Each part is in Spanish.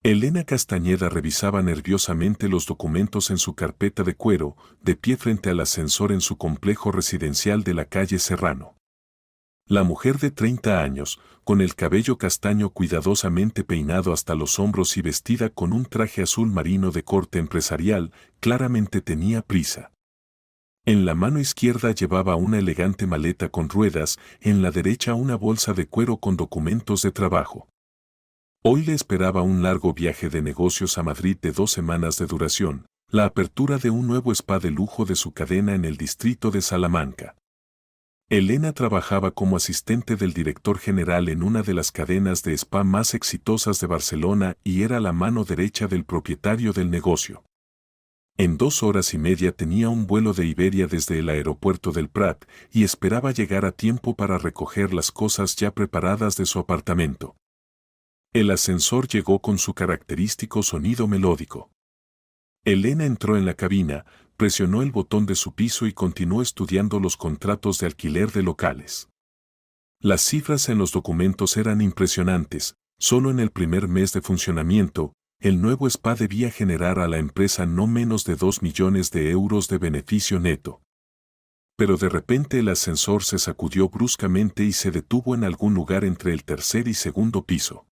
Elena Castañeda revisaba nerviosamente los documentos en su carpeta de cuero, de pie frente al ascensor en su complejo residencial de la calle Serrano. La mujer de 30 años, con el cabello castaño cuidadosamente peinado hasta los hombros y vestida con un traje azul marino de corte empresarial, claramente tenía prisa. En la mano izquierda llevaba una elegante maleta con ruedas, en la derecha una bolsa de cuero con documentos de trabajo. Hoy le esperaba un largo viaje de negocios a Madrid de 2 semanas de duración, la apertura de un nuevo spa de lujo de su cadena en el distrito de Salamanca. Elena trabajaba como asistente del director general en una de las cadenas de spa más exitosas de Barcelona y era la mano derecha del propietario del negocio. En 2 horas y media tenía un vuelo de Iberia desde el aeropuerto del Prat y esperaba llegar a tiempo para recoger las cosas ya preparadas de su apartamento. El ascensor llegó con su característico sonido melódico. Elena entró en la cabina, presionó el botón de su piso y continuó estudiando los contratos de alquiler de locales. Las cifras en los documentos eran impresionantes. Solo en el primer mes de funcionamiento, el nuevo spa debía generar a la empresa no menos de 2 millones de euros de beneficio neto. Pero de repente el ascensor se sacudió bruscamente y se detuvo en algún lugar entre el tercer y segundo piso.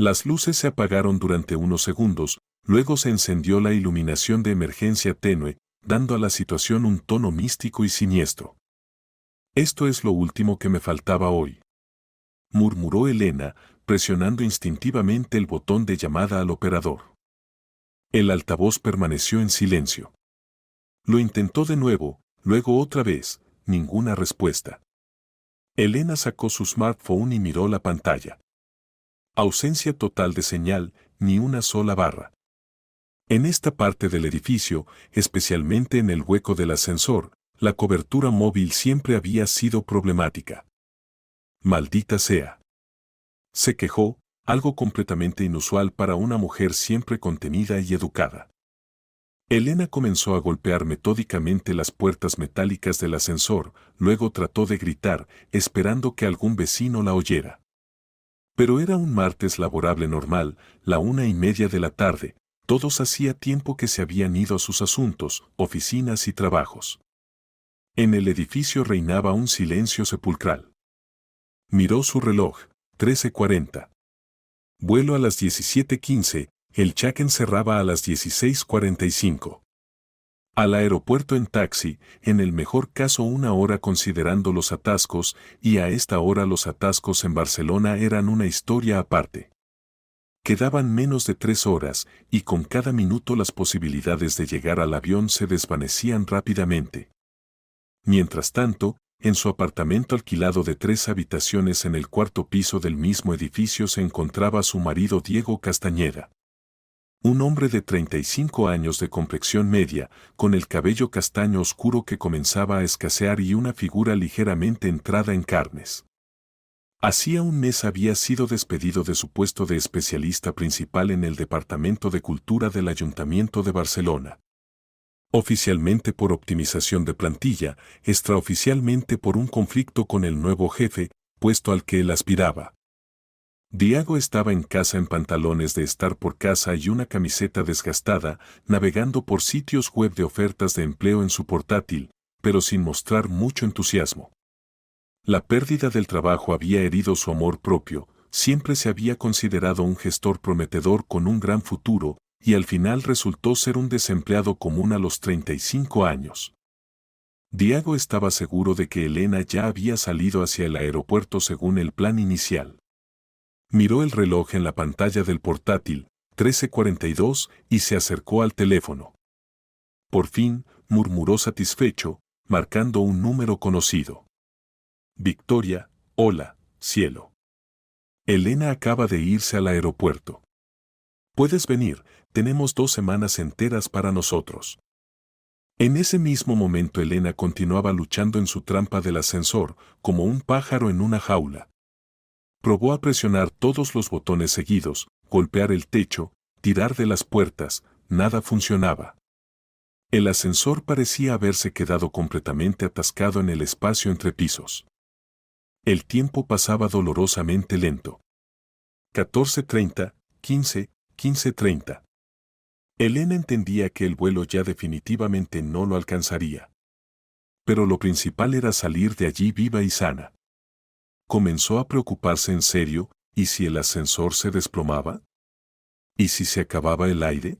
Las luces se apagaron durante unos segundos, luego se encendió la iluminación de emergencia tenue, dando a la situación un tono místico y siniestro. «Esto es lo último que me faltaba hoy», murmuró Elena, presionando instintivamente el botón de llamada al operador. El altavoz permaneció en silencio. Lo intentó de nuevo, luego otra vez, ninguna respuesta. Elena sacó su smartphone y miró la pantalla. Ausencia total de señal, ni una sola barra. En esta parte del edificio, especialmente en el hueco del ascensor, la cobertura móvil siempre había sido problemática. «Maldita sea», se quejó, algo completamente inusual para una mujer siempre contenida y educada. Elena comenzó a golpear metódicamente las puertas metálicas del ascensor, luego trató de gritar, esperando que algún vecino la oyera. Pero era un martes laborable normal, la 1:30 de la tarde, todos hacía tiempo que se habían ido a sus asuntos, oficinas y trabajos. En el edificio reinaba un silencio sepulcral. Miró su reloj, 13:40. Vuelo a las 17:15, el check-in cerraba a las 16:45. Al aeropuerto en taxi, en el mejor caso 1 hora considerando los atascos, y a esta hora los atascos en Barcelona eran una historia aparte. Quedaban menos de 3 horas, y con cada minuto las posibilidades de llegar al avión se desvanecían rápidamente. Mientras tanto, en su apartamento alquilado de 3 habitaciones en el 4º piso del mismo edificio se encontraba su marido Diego Castañeda. Un hombre de 35 años de complexión media, con el cabello castaño oscuro que comenzaba a escasear y una figura ligeramente entrada en carnes. Hacía un mes había sido despedido de su puesto de especialista principal en el Departamento de Cultura del Ayuntamiento de Barcelona. Oficialmente por optimización de plantilla, extraoficialmente por un conflicto con el nuevo jefe, puesto al que él aspiraba. Diego estaba en casa en pantalones de estar por casa y una camiseta desgastada, navegando por sitios web de ofertas de empleo en su portátil, pero sin mostrar mucho entusiasmo. La pérdida del trabajo había herido su amor propio, siempre se había considerado un gestor prometedor con un gran futuro, y al final resultó ser un desempleado común a los 35 años. Diego estaba seguro de que Elena ya había salido hacia el aeropuerto según el plan inicial. Miró el reloj en la pantalla del portátil, 13:42, y se acercó al teléfono. Por fin, murmuró satisfecho, marcando un número conocido. Victoria, hola, cielo. Elena acaba de irse al aeropuerto. Puedes venir, tenemos 2 semanas enteras para nosotros. En ese mismo momento Elena continuaba luchando en su trampa del ascensor, como un pájaro en una jaula. Probó a presionar todos los botones seguidos, golpear el techo, tirar de las puertas, nada funcionaba. El ascensor parecía haberse quedado completamente atascado en el espacio entre pisos. El tiempo pasaba dolorosamente lento. 14:30, 15, 15:30. Elena entendía que el vuelo ya definitivamente no lo alcanzaría. Pero lo principal era salir de allí viva y sana. Comenzó a preocuparse en serio, ¿y si el ascensor se desplomaba? ¿Y si se acababa el aire?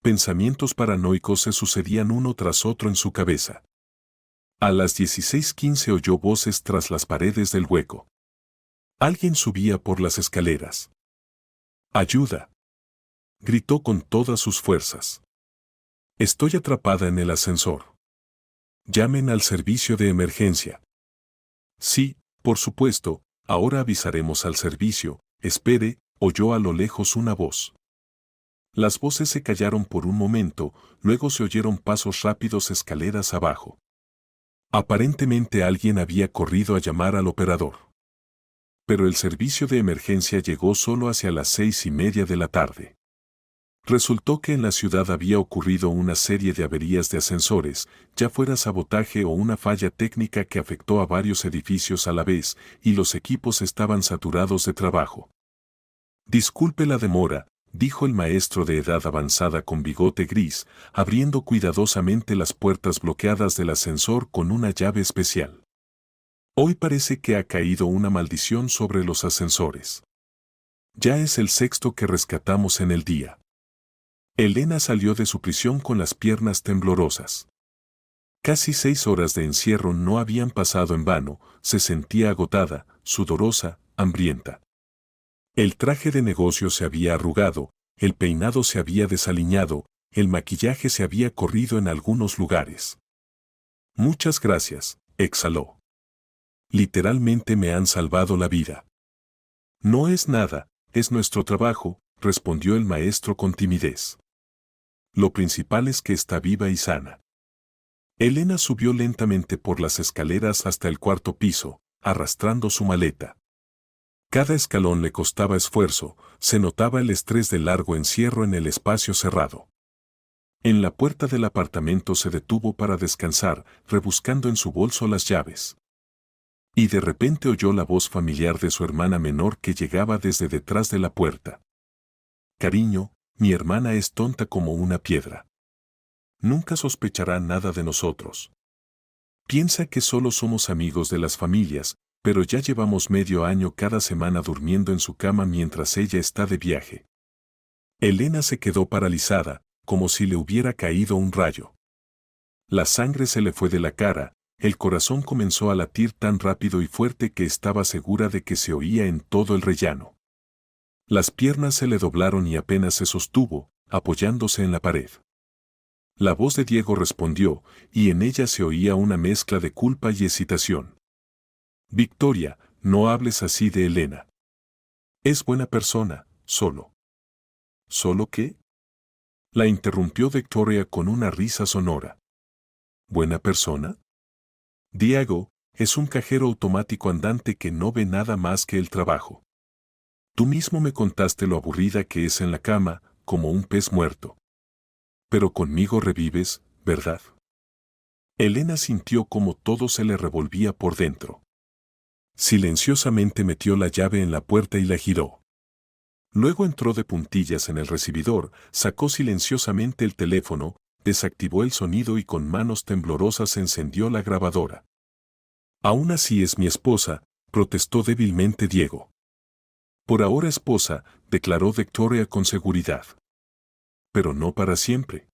Pensamientos paranoicos se sucedían uno tras otro en su cabeza. A las 16:15 oyó voces tras las paredes del hueco. Alguien subía por las escaleras. ¡Ayuda!, gritó con todas sus fuerzas. Estoy atrapada en el ascensor. Llamen al servicio de emergencia. Sí, por supuesto, ahora avisaremos al servicio. Espere, oyó a lo lejos una voz. Las voces se callaron por un momento, luego se oyeron pasos rápidos escaleras abajo. Aparentemente alguien había corrido a llamar al operador. Pero el servicio de emergencia llegó solo hacia las 6:30 de la tarde. Resultó que en la ciudad había ocurrido una serie de averías de ascensores, ya fuera sabotaje o una falla técnica que afectó a varios edificios a la vez, y los equipos estaban saturados de trabajo. Disculpe la demora, dijo el maestro de edad avanzada con bigote gris, abriendo cuidadosamente las puertas bloqueadas del ascensor con una llave especial. Hoy parece que ha caído una maldición sobre los ascensores. Ya es el 6º que rescatamos en el día. Elena salió de su prisión con las piernas temblorosas. Casi 6 horas de encierro no habían pasado en vano, se sentía agotada, sudorosa, hambrienta. El traje de negocio se había arrugado, el peinado se había desaliñado, el maquillaje se había corrido en algunos lugares. Muchas gracias, exhaló. Literalmente me han salvado la vida. No es nada, es nuestro trabajo, respondió el maestro con timidez. Lo principal es que está viva y sana. Elena subió lentamente por las escaleras hasta el 4º piso, arrastrando su maleta. Cada escalón le costaba esfuerzo, se notaba el estrés del largo encierro en el espacio cerrado. En la puerta del apartamento se detuvo para descansar, rebuscando en su bolso las llaves. Y de repente oyó la voz familiar de su hermana menor que llegaba desde detrás de la puerta. Cariño, mi hermana es tonta como una piedra. Nunca sospechará nada de nosotros. Piensa que solo somos amigos de las familias, pero ya llevamos medio año cada semana durmiendo en su cama mientras ella está de viaje. Elena se quedó paralizada, como si le hubiera caído un rayo. La sangre se le fue de la cara, el corazón comenzó a latir tan rápido y fuerte que estaba segura de que se oía en todo el rellano. Las piernas se le doblaron y apenas se sostuvo, apoyándose en la pared. La voz de Diego respondió, y en ella se oía una mezcla de culpa y excitación. Victoria, no hables así de Elena. Es buena persona, solo. ¿Solo qué? La interrumpió Victoria con una risa sonora. ¿Buena persona? Diego, es un cajero automático andante que no ve nada más que el trabajo. Tú mismo me contaste lo aburrida que es en la cama, como un pez muerto. Pero conmigo revives, ¿verdad? Elena sintió como todo se le revolvía por dentro. Silenciosamente metió la llave en la puerta y la giró. Luego entró de puntillas en el recibidor, sacó silenciosamente el teléfono, desactivó el sonido y con manos temblorosas encendió la grabadora. Aún así es mi esposa, protestó débilmente Diego. Por ahora esposa, declaró Victoria con seguridad. Pero no para siempre.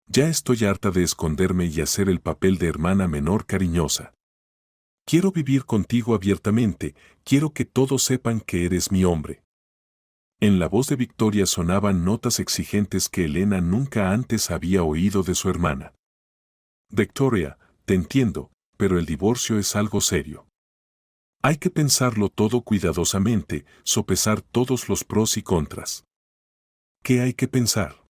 Ya estoy harta de esconderme y hacer el papel de hermana menor cariñosa. Quiero vivir contigo abiertamente, quiero que todos sepan que eres mi hombre. En la voz de Victoria sonaban notas exigentes que Elena nunca antes había oído de su hermana. Victoria, te entiendo, pero el divorcio es algo serio. Hay que pensarlo todo cuidadosamente, sopesar todos los pros y contras. ¿Qué hay que pensar?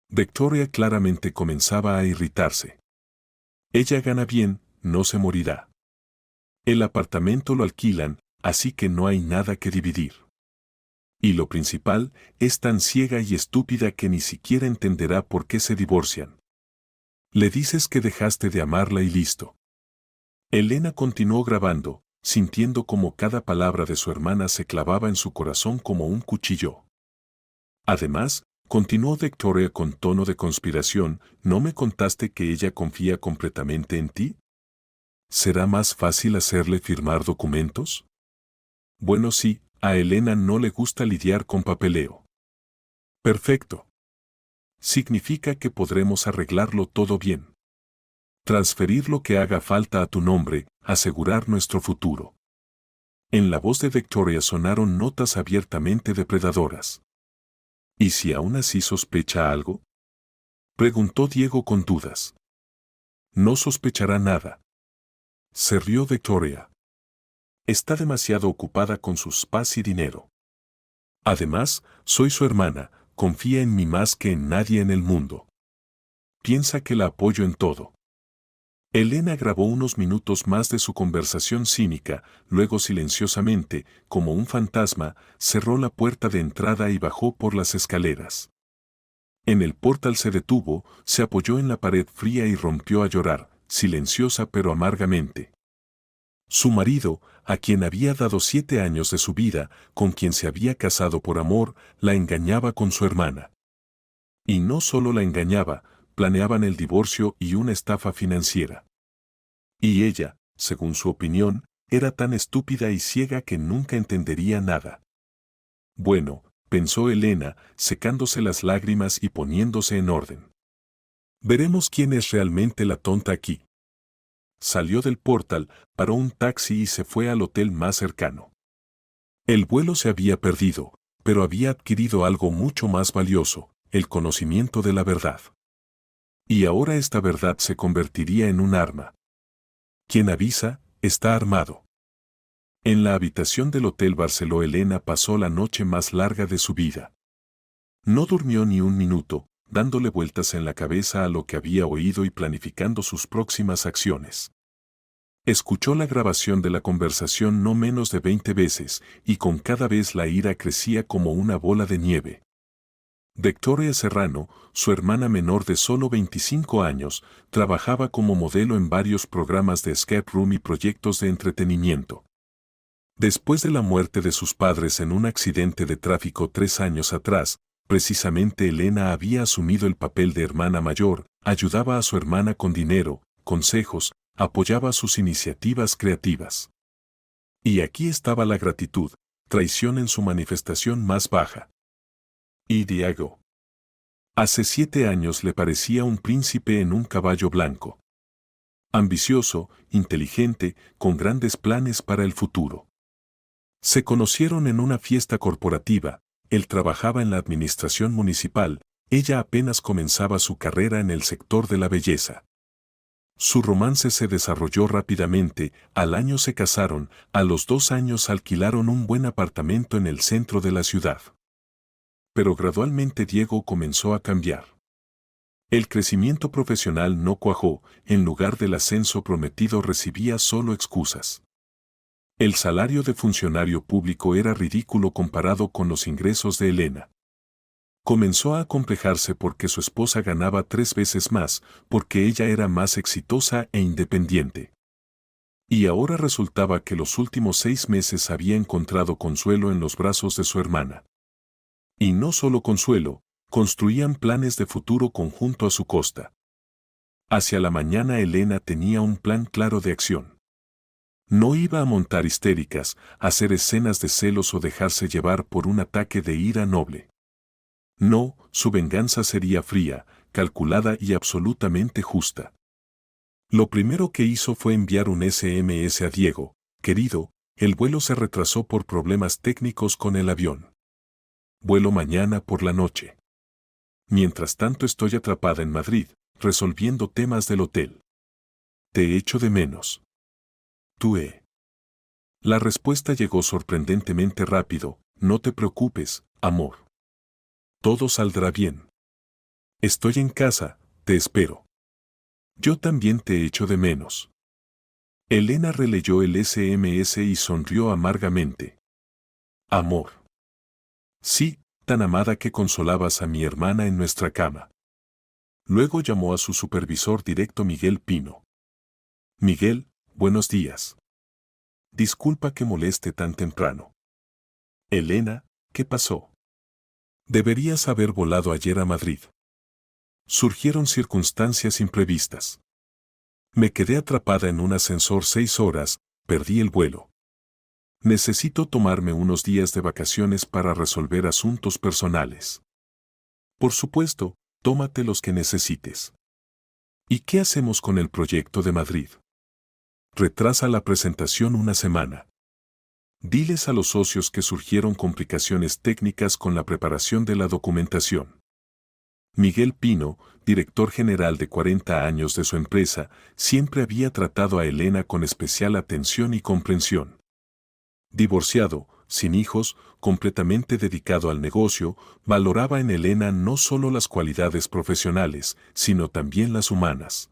Victoria claramente comenzaba a irritarse. Ella gana bien, no se morirá. El apartamento lo alquilan, así que no hay nada que dividir. Y lo principal, es tan ciega y estúpida que ni siquiera entenderá por qué se divorcian. Le dices que dejaste de amarla y listo. Elena continuó grabando, sintiendo como cada palabra de su hermana se clavaba en su corazón como un cuchillo. Además, continuó Victoria con tono de conspiración, ¿no me contaste que ella confía completamente en ti? ¿Será más fácil hacerle firmar documentos? Bueno, sí, a Elena no le gusta lidiar con papeleo. Perfecto. Significa que podremos arreglarlo todo bien. Transferir lo que haga falta a tu nombre, asegurar nuestro futuro. En la voz de Victoria sonaron notas abiertamente depredadoras. ¿Y si aún así sospecha algo? Preguntó Diego con dudas. No sospechará nada. Se rió Victoria. Está demasiado ocupada con sus spas y dinero. Además, soy su hermana, confía en mí más que en nadie en el mundo. Piensa que la apoyo en todo. Elena grabó unos minutos más de su conversación cínica, luego silenciosamente, como un fantasma, cerró la puerta de entrada y bajó por las escaleras. En el portal se detuvo, se apoyó en la pared fría y rompió a llorar, silenciosa pero amargamente. Su marido, a quien había dado 7 años de su vida, con quien se había casado por amor, la engañaba con su hermana. Y no solo la engañaba, planeaban el divorcio y una estafa financiera. Y ella, según su opinión, era tan estúpida y ciega que nunca entendería nada. Bueno, pensó Elena, secándose las lágrimas y poniéndose en orden. Veremos quién es realmente la tonta aquí. Salió del portal, paró un taxi y se fue al hotel más cercano. El vuelo se había perdido, pero había adquirido algo mucho más valioso, el conocimiento de la verdad. Y ahora esta verdad se convertiría en un arma. Quien avisa, está armado. En la habitación del Hotel Barceló Elena pasó la noche más larga de su vida. No durmió ni un minuto, dándole vueltas en la cabeza a lo que había oído y planificando sus próximas acciones. Escuchó la grabación de la conversación no menos de 20 veces, y con cada vez la ira crecía como una bola de nieve. Victoria Serrano, su hermana menor de solo 25 años, trabajaba como modelo en varios programas de escape room y proyectos de entretenimiento. Después de la muerte de sus padres en un accidente de tráfico 3 años atrás, precisamente Elena había asumido el papel de hermana mayor, ayudaba a su hermana con dinero, consejos, apoyaba sus iniciativas creativas. Y aquí estaba la gratitud, traición en su manifestación más baja. Y Diego. Hace 7 años le parecía un príncipe en un caballo blanco. Ambicioso, inteligente, con grandes planes para el futuro. Se conocieron en una fiesta corporativa, él trabajaba en la administración municipal, ella apenas comenzaba su carrera en el sector de la belleza. Su romance se desarrolló rápidamente, al año se casaron, a los 2 años alquilaron un buen apartamento en el centro de la ciudad. Pero gradualmente Diego comenzó a cambiar. El crecimiento profesional no cuajó, en lugar del ascenso prometido recibía solo excusas. El salario de funcionario público era ridículo comparado con los ingresos de Elena. Comenzó a acomplejarse porque su esposa ganaba 3 veces más, porque ella era más exitosa e independiente. Y ahora resultaba que los últimos 6 meses había encontrado consuelo en los brazos de su hermana. Y no solo consuelo, construían planes de futuro conjunto a su costa. Hacia la mañana Elena tenía un plan claro de acción. No iba a montar histéricas, hacer escenas de celos o dejarse llevar por un ataque de ira noble. No, su venganza sería fría, calculada y absolutamente justa. Lo primero que hizo fue enviar un SMS a Diego: querido, el vuelo se retrasó por problemas técnicos con el avión. Vuelo mañana por la noche. Mientras tanto estoy atrapada en Madrid, resolviendo temas del hotel. Te echo de menos. Tué. La respuesta llegó sorprendentemente rápido: no te preocupes, amor. Todo saldrá bien. Estoy en casa, te espero. Yo también te echo de menos. Elena releyó el SMS y sonrió amargamente. Amor. Sí, tan amada que consolabas a mi hermana en nuestra cama. Luego llamó a su supervisor directo Miguel Pino. Miguel, buenos días. Disculpa que moleste tan temprano. Elena, ¿qué pasó? Deberías haber volado ayer a Madrid. Surgieron circunstancias imprevistas. Me quedé atrapada en un ascensor 6 horas, perdí el vuelo. Necesito tomarme unos días de vacaciones para resolver asuntos personales. Por supuesto, tómate los que necesites. ¿Y qué hacemos con el proyecto de Madrid? Retrasa la presentación una semana. Diles a los socios que surgieron complicaciones técnicas con la preparación de la documentación. Miguel Pino, director general de 40 años de su empresa, siempre había tratado a Elena con especial atención y comprensión. Divorciado, sin hijos, completamente dedicado al negocio, valoraba en Elena no solo las cualidades profesionales, sino también las humanas.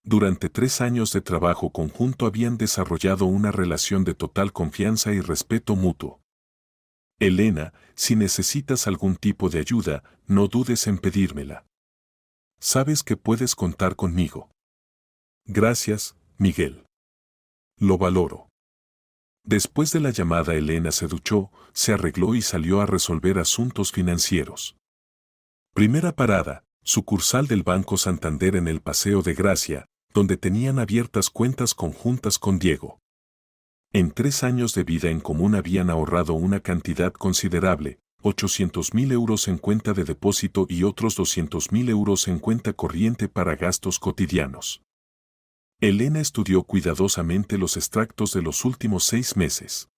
Durante 3 años de trabajo conjunto habían desarrollado una relación de total confianza y respeto mutuo. Elena, si necesitas algún tipo de ayuda, no dudes en pedírmela. Sabes que puedes contar conmigo. Gracias, Miguel. Lo valoro. Después de la llamada, Elena se duchó, se arregló y salió a resolver asuntos financieros. Primera parada, sucursal del Banco Santander en el Paseo de Gracia, donde tenían abiertas cuentas conjuntas con Diego. En 3 años de vida en común habían ahorrado una cantidad considerable, 800.000 euros en cuenta de depósito y otros 200.000 euros en cuenta corriente para gastos cotidianos. Elena estudió cuidadosamente los extractos de los últimos 6 meses.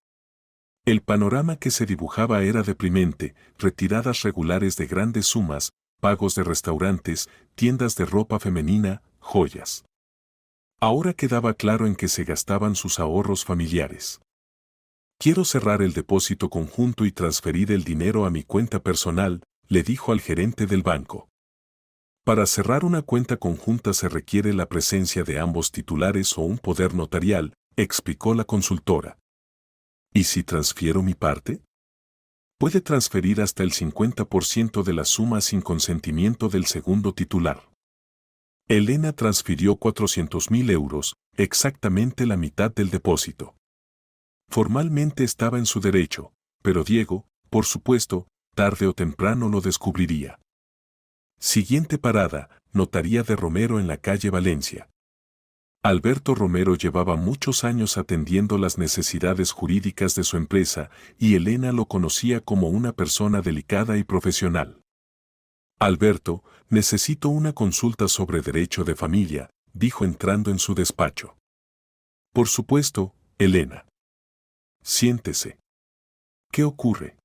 El panorama que se dibujaba era deprimente: retiradas regulares de grandes sumas, pagos de restaurantes, tiendas de ropa femenina, joyas. Ahora quedaba claro en qué se gastaban sus ahorros familiares. Quiero cerrar el depósito conjunto y transferir el dinero a mi cuenta personal, le dijo al gerente del banco. Para cerrar una cuenta conjunta se requiere la presencia de ambos titulares o un poder notarial, explicó la consultora. ¿Y si transfiero mi parte? Puede transferir hasta el 50% de la suma sin consentimiento del segundo titular. Elena transfirió 400.000 euros, exactamente la mitad del depósito. Formalmente estaba en su derecho, pero Diego, por supuesto, tarde o temprano lo descubriría. Siguiente parada, notaría de Romero en la calle Valencia. Alberto Romero llevaba muchos años atendiendo las necesidades jurídicas de su empresa y Elena lo conocía como una persona delicada y profesional. Alberto, necesito una consulta sobre derecho de familia, dijo entrando en su despacho. Por supuesto, Elena. Siéntese. ¿Qué ocurre?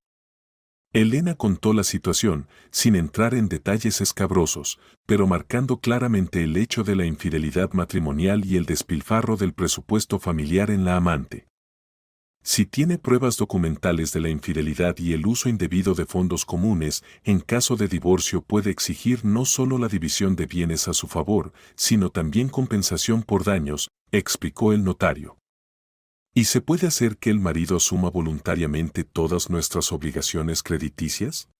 Elena contó la situación, sin entrar en detalles escabrosos, pero marcando claramente el hecho de la infidelidad matrimonial y el despilfarro del presupuesto familiar en la amante. Si tiene pruebas documentales de la infidelidad y el uso indebido de fondos comunes, en caso de divorcio puede exigir no solo la división de bienes a su favor, sino también compensación por daños, explicó el notario. ¿Y se puede hacer que el marido asuma voluntariamente todas nuestras obligaciones crediticias?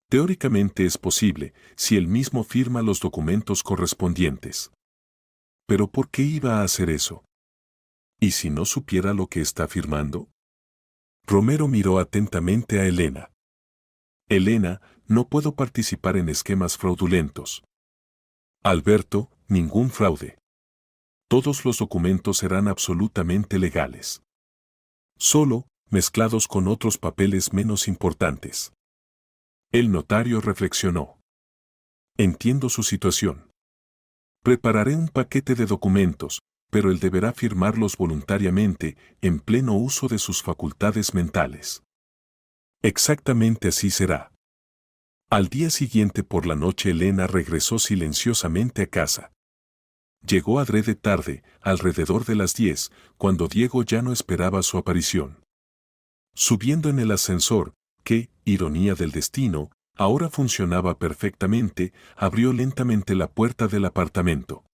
Teóricamente es posible, si él mismo firma los documentos correspondientes. ¿Pero por qué iba a hacer eso? ¿Y si no supiera lo que está firmando? Romero miró atentamente a Elena. Elena, no puedo participar en esquemas fraudulentos. Alberto, ningún fraude. Todos los documentos serán absolutamente legales. Solo, mezclados con otros papeles menos importantes. El notario reflexionó. Entiendo su situación. Prepararé un paquete de documentos, pero él deberá firmarlos voluntariamente, en pleno uso de sus facultades mentales. Exactamente así será. Al día siguiente por la noche Elena regresó silenciosamente a casa. Llegó adrede tarde, alrededor de las 10, cuando Diego ya no esperaba su aparición. Subiendo en el ascensor, que, ironía del destino, ahora funcionaba perfectamente, abrió lentamente la puerta del apartamento.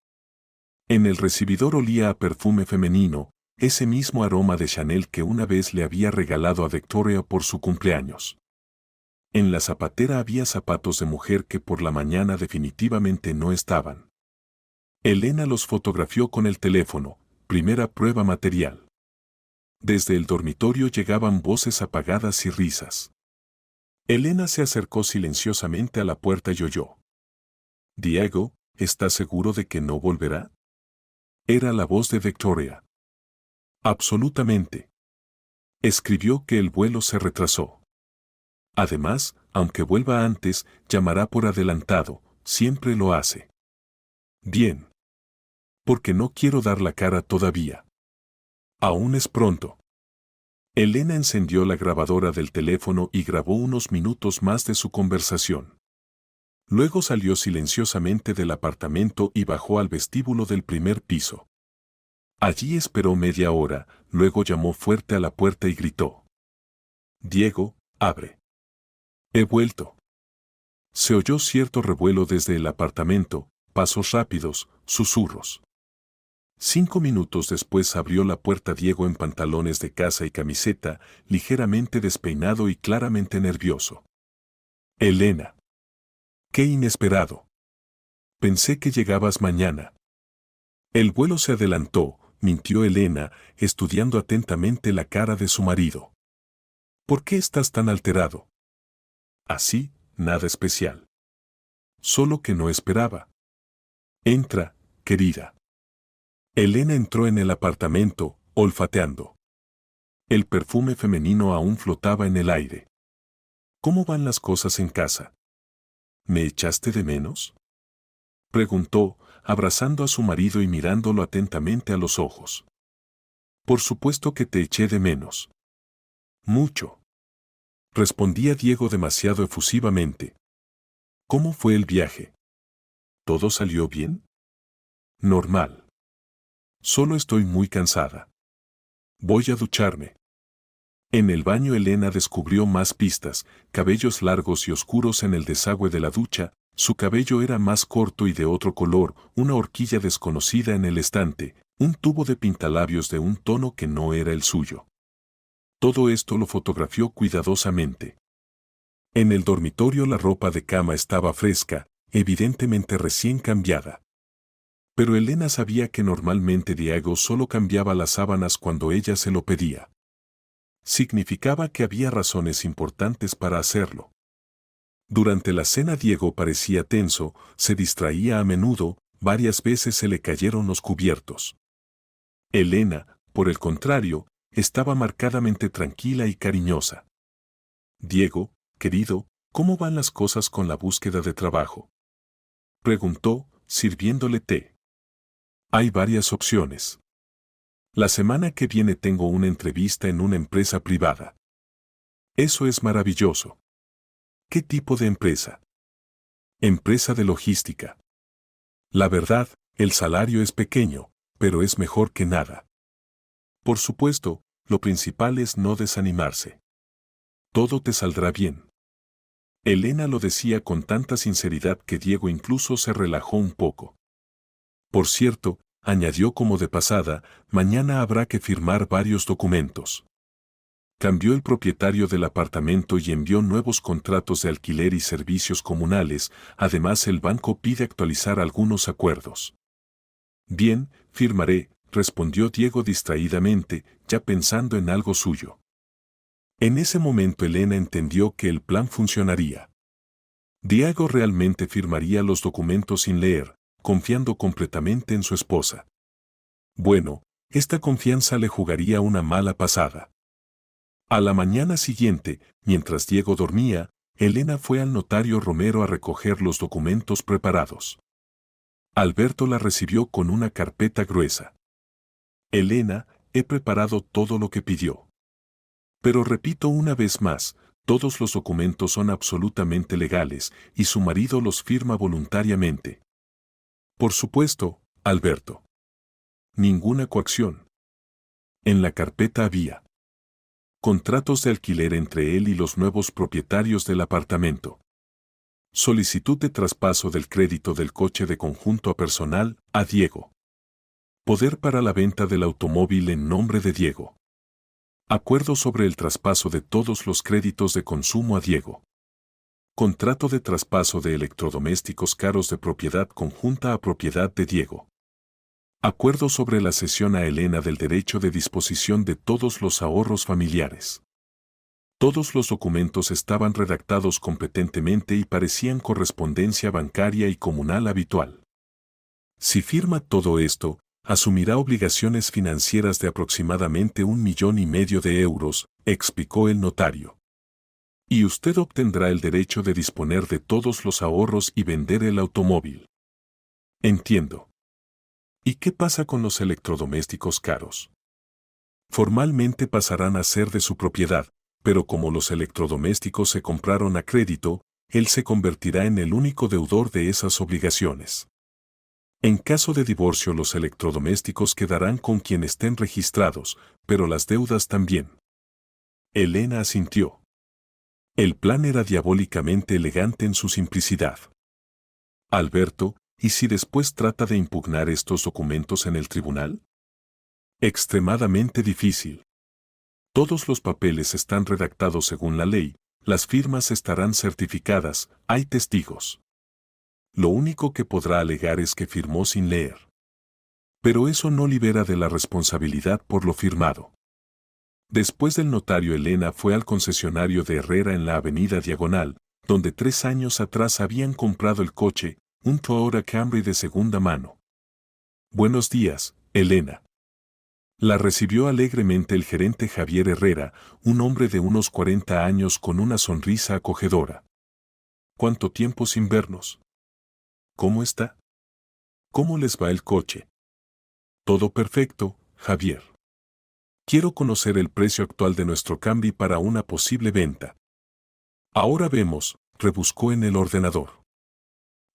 En el recibidor olía a perfume femenino, ese mismo aroma de Chanel que una vez le había regalado a Victoria por su cumpleaños. En la zapatera había zapatos de mujer que por la mañana definitivamente no estaban. Elena los fotografió con el teléfono, primera prueba material. Desde el dormitorio llegaban voces apagadas y risas. Elena se acercó silenciosamente a la puerta y oyó. Diego, ¿estás seguro de que no volverá? Era la voz de Victoria. Absolutamente. Escribió que el vuelo se retrasó. Además, aunque vuelva antes, llamará por adelantado, siempre lo hace. Bien. Porque no quiero dar la cara todavía. Aún es pronto. Elena encendió la grabadora del teléfono y grabó unos minutos más de su conversación. Luego salió silenciosamente del apartamento y bajó al vestíbulo del primer piso. Allí esperó media hora, luego llamó fuerte a la puerta y gritó. Diego, abre. He vuelto. Se oyó cierto revuelo desde el apartamento, pasos rápidos, susurros. 5 minutos después abrió la puerta Diego en pantalones de casa y camiseta, ligeramente despeinado y claramente nervioso. Elena. ¡Qué inesperado! Pensé que llegabas mañana. El vuelo se adelantó, mintió Elena, estudiando atentamente la cara de su marido. ¿Por qué estás tan alterado? Así, nada especial. Solo que no esperaba. Entra, querida. Elena entró en el apartamento, olfateando. El perfume femenino aún flotaba en el aire. ¿Cómo van las cosas en casa? ¿Me echaste de menos? Preguntó, abrazando a su marido y mirándolo atentamente a los ojos. Por supuesto que te eché de menos. Mucho. Respondía Diego demasiado efusivamente. ¿Cómo fue el viaje? ¿Todo salió bien? Normal. Solo estoy muy cansada. Voy a ducharme. En el baño Elena descubrió más pistas, cabellos largos y oscuros en el desagüe de la ducha, su cabello era más corto y de otro color, una horquilla desconocida en el estante, un tubo de pintalabios de un tono que no era el suyo. Todo esto lo fotografió cuidadosamente. En el dormitorio la ropa de cama estaba fresca, evidentemente recién cambiada. Pero Elena sabía que normalmente Diego solo cambiaba las sábanas cuando ella se lo pedía. Significaba que había razones importantes para hacerlo. Durante la cena Diego parecía tenso, se distraía a menudo, varias veces se le cayeron los cubiertos. Elena, por el contrario, estaba marcadamente tranquila y cariñosa. Diego, querido, ¿cómo van las cosas con la búsqueda de trabajo? Preguntó, sirviéndole té. Hay varias opciones. La semana que viene tengo una entrevista en una empresa privada. Eso es maravilloso. ¿Qué tipo de empresa? Empresa de logística. La verdad, el salario es pequeño, pero es mejor que nada. Por supuesto, lo principal es no desanimarse. Todo te saldrá bien. Elena lo decía con tanta sinceridad que Diego incluso se relajó un poco. Por cierto, añadió como de pasada, mañana habrá que firmar varios documentos. Cambió el propietario del apartamento y envió nuevos contratos de alquiler y servicios comunales, además el banco pide actualizar algunos acuerdos. Bien, firmaré, respondió Diego distraídamente, ya pensando en algo suyo. En ese momento Elena entendió que el plan funcionaría. Diego realmente firmaría los documentos sin leer, confiando completamente en su esposa. Bueno, esta confianza le jugaría una mala pasada. A la mañana siguiente, mientras Diego dormía, Elena fue al notario Romero a recoger los documentos preparados. Alberto la recibió con una carpeta gruesa. Elena, he preparado todo lo que pidió. Pero repito una vez más, todos los documentos son absolutamente legales y su marido los firma voluntariamente. Por supuesto, Alberto. Ninguna coacción. En la carpeta había contratos de alquiler entre él y los nuevos propietarios del apartamento. Solicitud de traspaso del crédito del coche de conjunto a personal, a Diego. Poder para la venta del automóvil en nombre de Diego. Acuerdo sobre el traspaso de todos los créditos de consumo a Diego. Contrato de traspaso de electrodomésticos caros de propiedad conjunta a propiedad de Diego. Acuerdo sobre la cesión a Elena del derecho de disposición de todos los ahorros familiares. Todos los documentos estaban redactados competentemente y parecían correspondencia bancaria y comunal habitual. Si firma todo esto, asumirá obligaciones financieras de aproximadamente 1,5 millones de euros, explicó el notario. Y usted obtendrá el derecho de disponer de todos los ahorros y vender el automóvil. Entiendo. ¿Y qué pasa con los electrodomésticos caros? Formalmente pasarán a ser de su propiedad, pero como los electrodomésticos se compraron a crédito, él se convertirá en el único deudor de esas obligaciones. En caso de divorcio, los electrodomésticos quedarán con quien estén registrados, pero las deudas también. Elena asintió. El plan era diabólicamente elegante en su simplicidad. Alberto, ¿y si después trata de impugnar estos documentos en el tribunal? Extremadamente difícil. Todos los papeles están redactados según la ley, las firmas estarán certificadas, hay testigos. Lo único que podrá alegar es que firmó sin leer. Pero eso no libera de la responsabilidad por lo firmado. Después del notario, Elena fue al concesionario de Herrera en la avenida Diagonal, donde 3 años atrás habían comprado el coche, un Toyota Camry de segunda mano. Buenos días, Elena. La recibió alegremente el gerente Javier Herrera, un hombre de unos 40 años con una sonrisa acogedora. ¿Cuánto tiempo sin vernos? ¿Cómo está? ¿Cómo les va el coche? Todo perfecto, Javier. Quiero conocer el precio actual de nuestro Camry para una posible venta. Ahora vemos, rebuscó en el ordenador.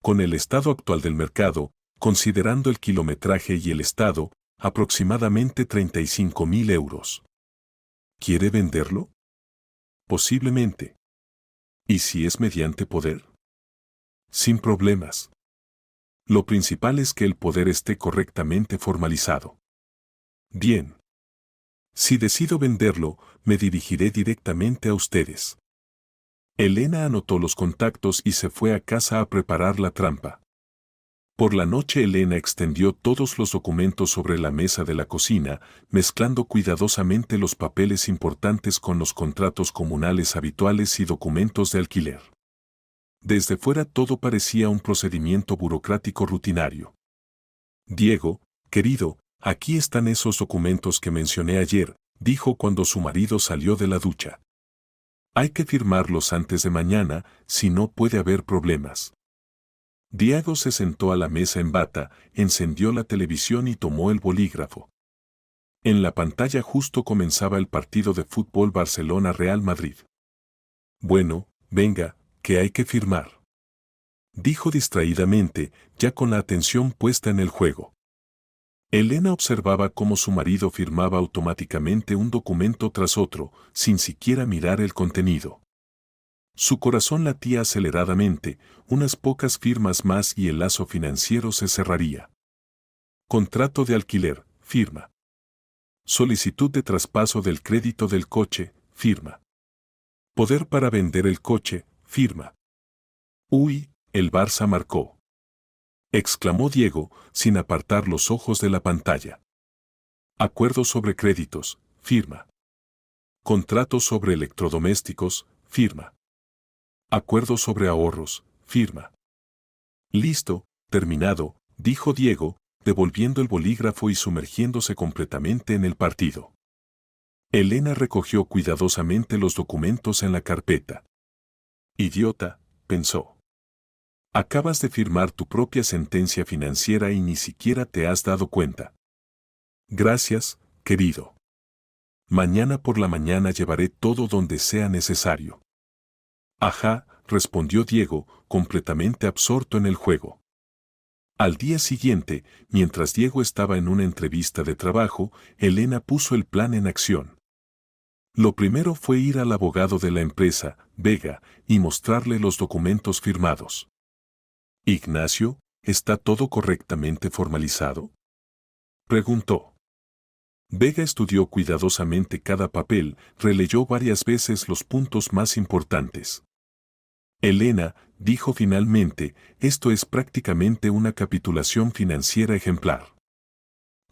Con el estado actual del mercado, considerando el kilometraje y el estado, aproximadamente 35.000 euros. ¿Quiere venderlo? Posiblemente. ¿Y si es mediante poder? Sin problemas. Lo principal es que el poder esté correctamente formalizado. Bien. Si decido venderlo, me dirigiré directamente a ustedes. Elena anotó los contactos y se fue a casa a preparar la trampa. Por la noche Elena extendió todos los documentos sobre la mesa de la cocina, mezclando cuidadosamente los papeles importantes con los contratos comunales habituales y documentos de alquiler. Desde fuera todo parecía un procedimiento burocrático rutinario. Diego, querido, aquí están esos documentos que mencioné ayer, dijo cuando su marido salió de la ducha. Hay que firmarlos antes de mañana, si no puede haber problemas. Diego se sentó a la mesa en bata, encendió la televisión y tomó el bolígrafo. En la pantalla justo comenzaba el partido de fútbol Barcelona-Real Madrid. Bueno, venga, que hay que firmar. Dijo distraídamente, ya con la atención puesta en el juego. Elena observaba cómo su marido firmaba automáticamente un documento tras otro, sin siquiera mirar el contenido. Su corazón latía aceleradamente, unas pocas firmas más y el lazo financiero se cerraría. Contrato de alquiler, firma. Solicitud de traspaso del crédito del coche, firma. Poder para vender el coche, firma. Uy, el Barça marcó. Exclamó Diego, sin apartar los ojos de la pantalla. Acuerdo sobre créditos, firma. Contrato sobre electrodomésticos, firma. Acuerdo sobre ahorros, firma. Listo, terminado, dijo Diego, devolviendo el bolígrafo y sumergiéndose completamente en el partido. Elena recogió cuidadosamente los documentos en la carpeta. Idiota, pensó. Acabas de firmar tu propia sentencia financiera y ni siquiera te has dado cuenta. Gracias, querido. Mañana por la mañana llevaré todo donde sea necesario. Ajá, respondió Diego, completamente absorto en el juego. Al día siguiente, mientras Diego estaba en una entrevista de trabajo, Elena puso el plan en acción. Lo primero fue ir al abogado de la empresa, Vega, y mostrarle los documentos firmados. Ignacio, ¿está todo correctamente formalizado? Preguntó. Vega estudió cuidadosamente cada papel, releyó varias veces los puntos más importantes. Elena, dijo finalmente, esto es prácticamente una capitulación financiera ejemplar.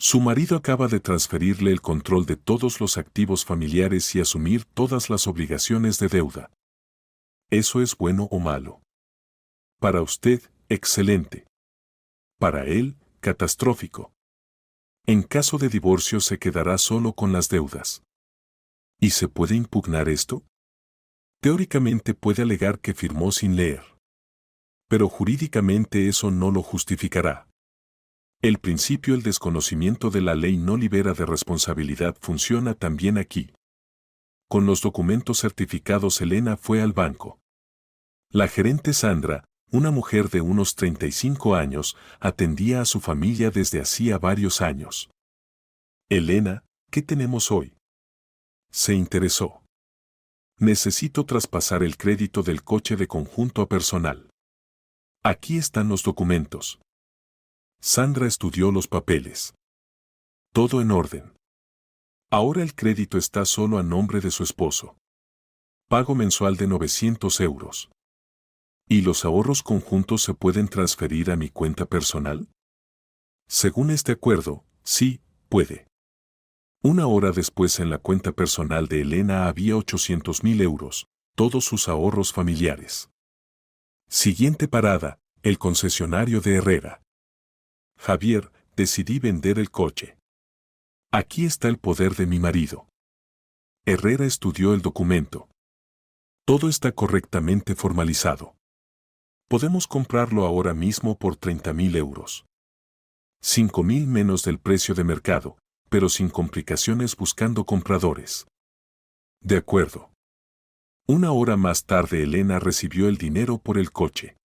Su marido acaba de transferirle el control de todos los activos familiares y asumir todas las obligaciones de deuda. ¿Eso es bueno o malo? Para usted, excelente. Para él, catastrófico. En caso de divorcio se quedará solo con las deudas. ¿Y se puede impugnar esto? Teóricamente puede alegar que firmó sin leer. Pero jurídicamente eso no lo justificará. El principio del desconocimiento de la ley no libera de responsabilidad funciona también aquí. Con los documentos certificados Elena fue al banco. La gerente Sandra, una mujer de unos 35 años, atendía a su familia desde hacía varios años. Elena, ¿qué tenemos hoy? Se interesó. Necesito traspasar el crédito del coche de conjunto a personal. Aquí están los documentos. Sandra estudió los papeles. Todo en orden. Ahora el crédito está solo a nombre de su esposo. Pago mensual de 900 euros. ¿Y los ahorros conjuntos se pueden transferir a mi cuenta personal? Según este acuerdo, sí, puede. Una hora después en la cuenta personal de Elena había 800.000 euros, todos sus ahorros familiares. Siguiente parada, el concesionario de Herrera. Javier, decidí vender el coche. Aquí está el poder de mi marido. Herrera estudió el documento. Todo está correctamente formalizado. Podemos comprarlo ahora mismo por 30.000 euros. 5.000 menos del precio de mercado, pero sin complicaciones buscando compradores. De acuerdo. Una hora más tarde Elena recibió el dinero por el coche.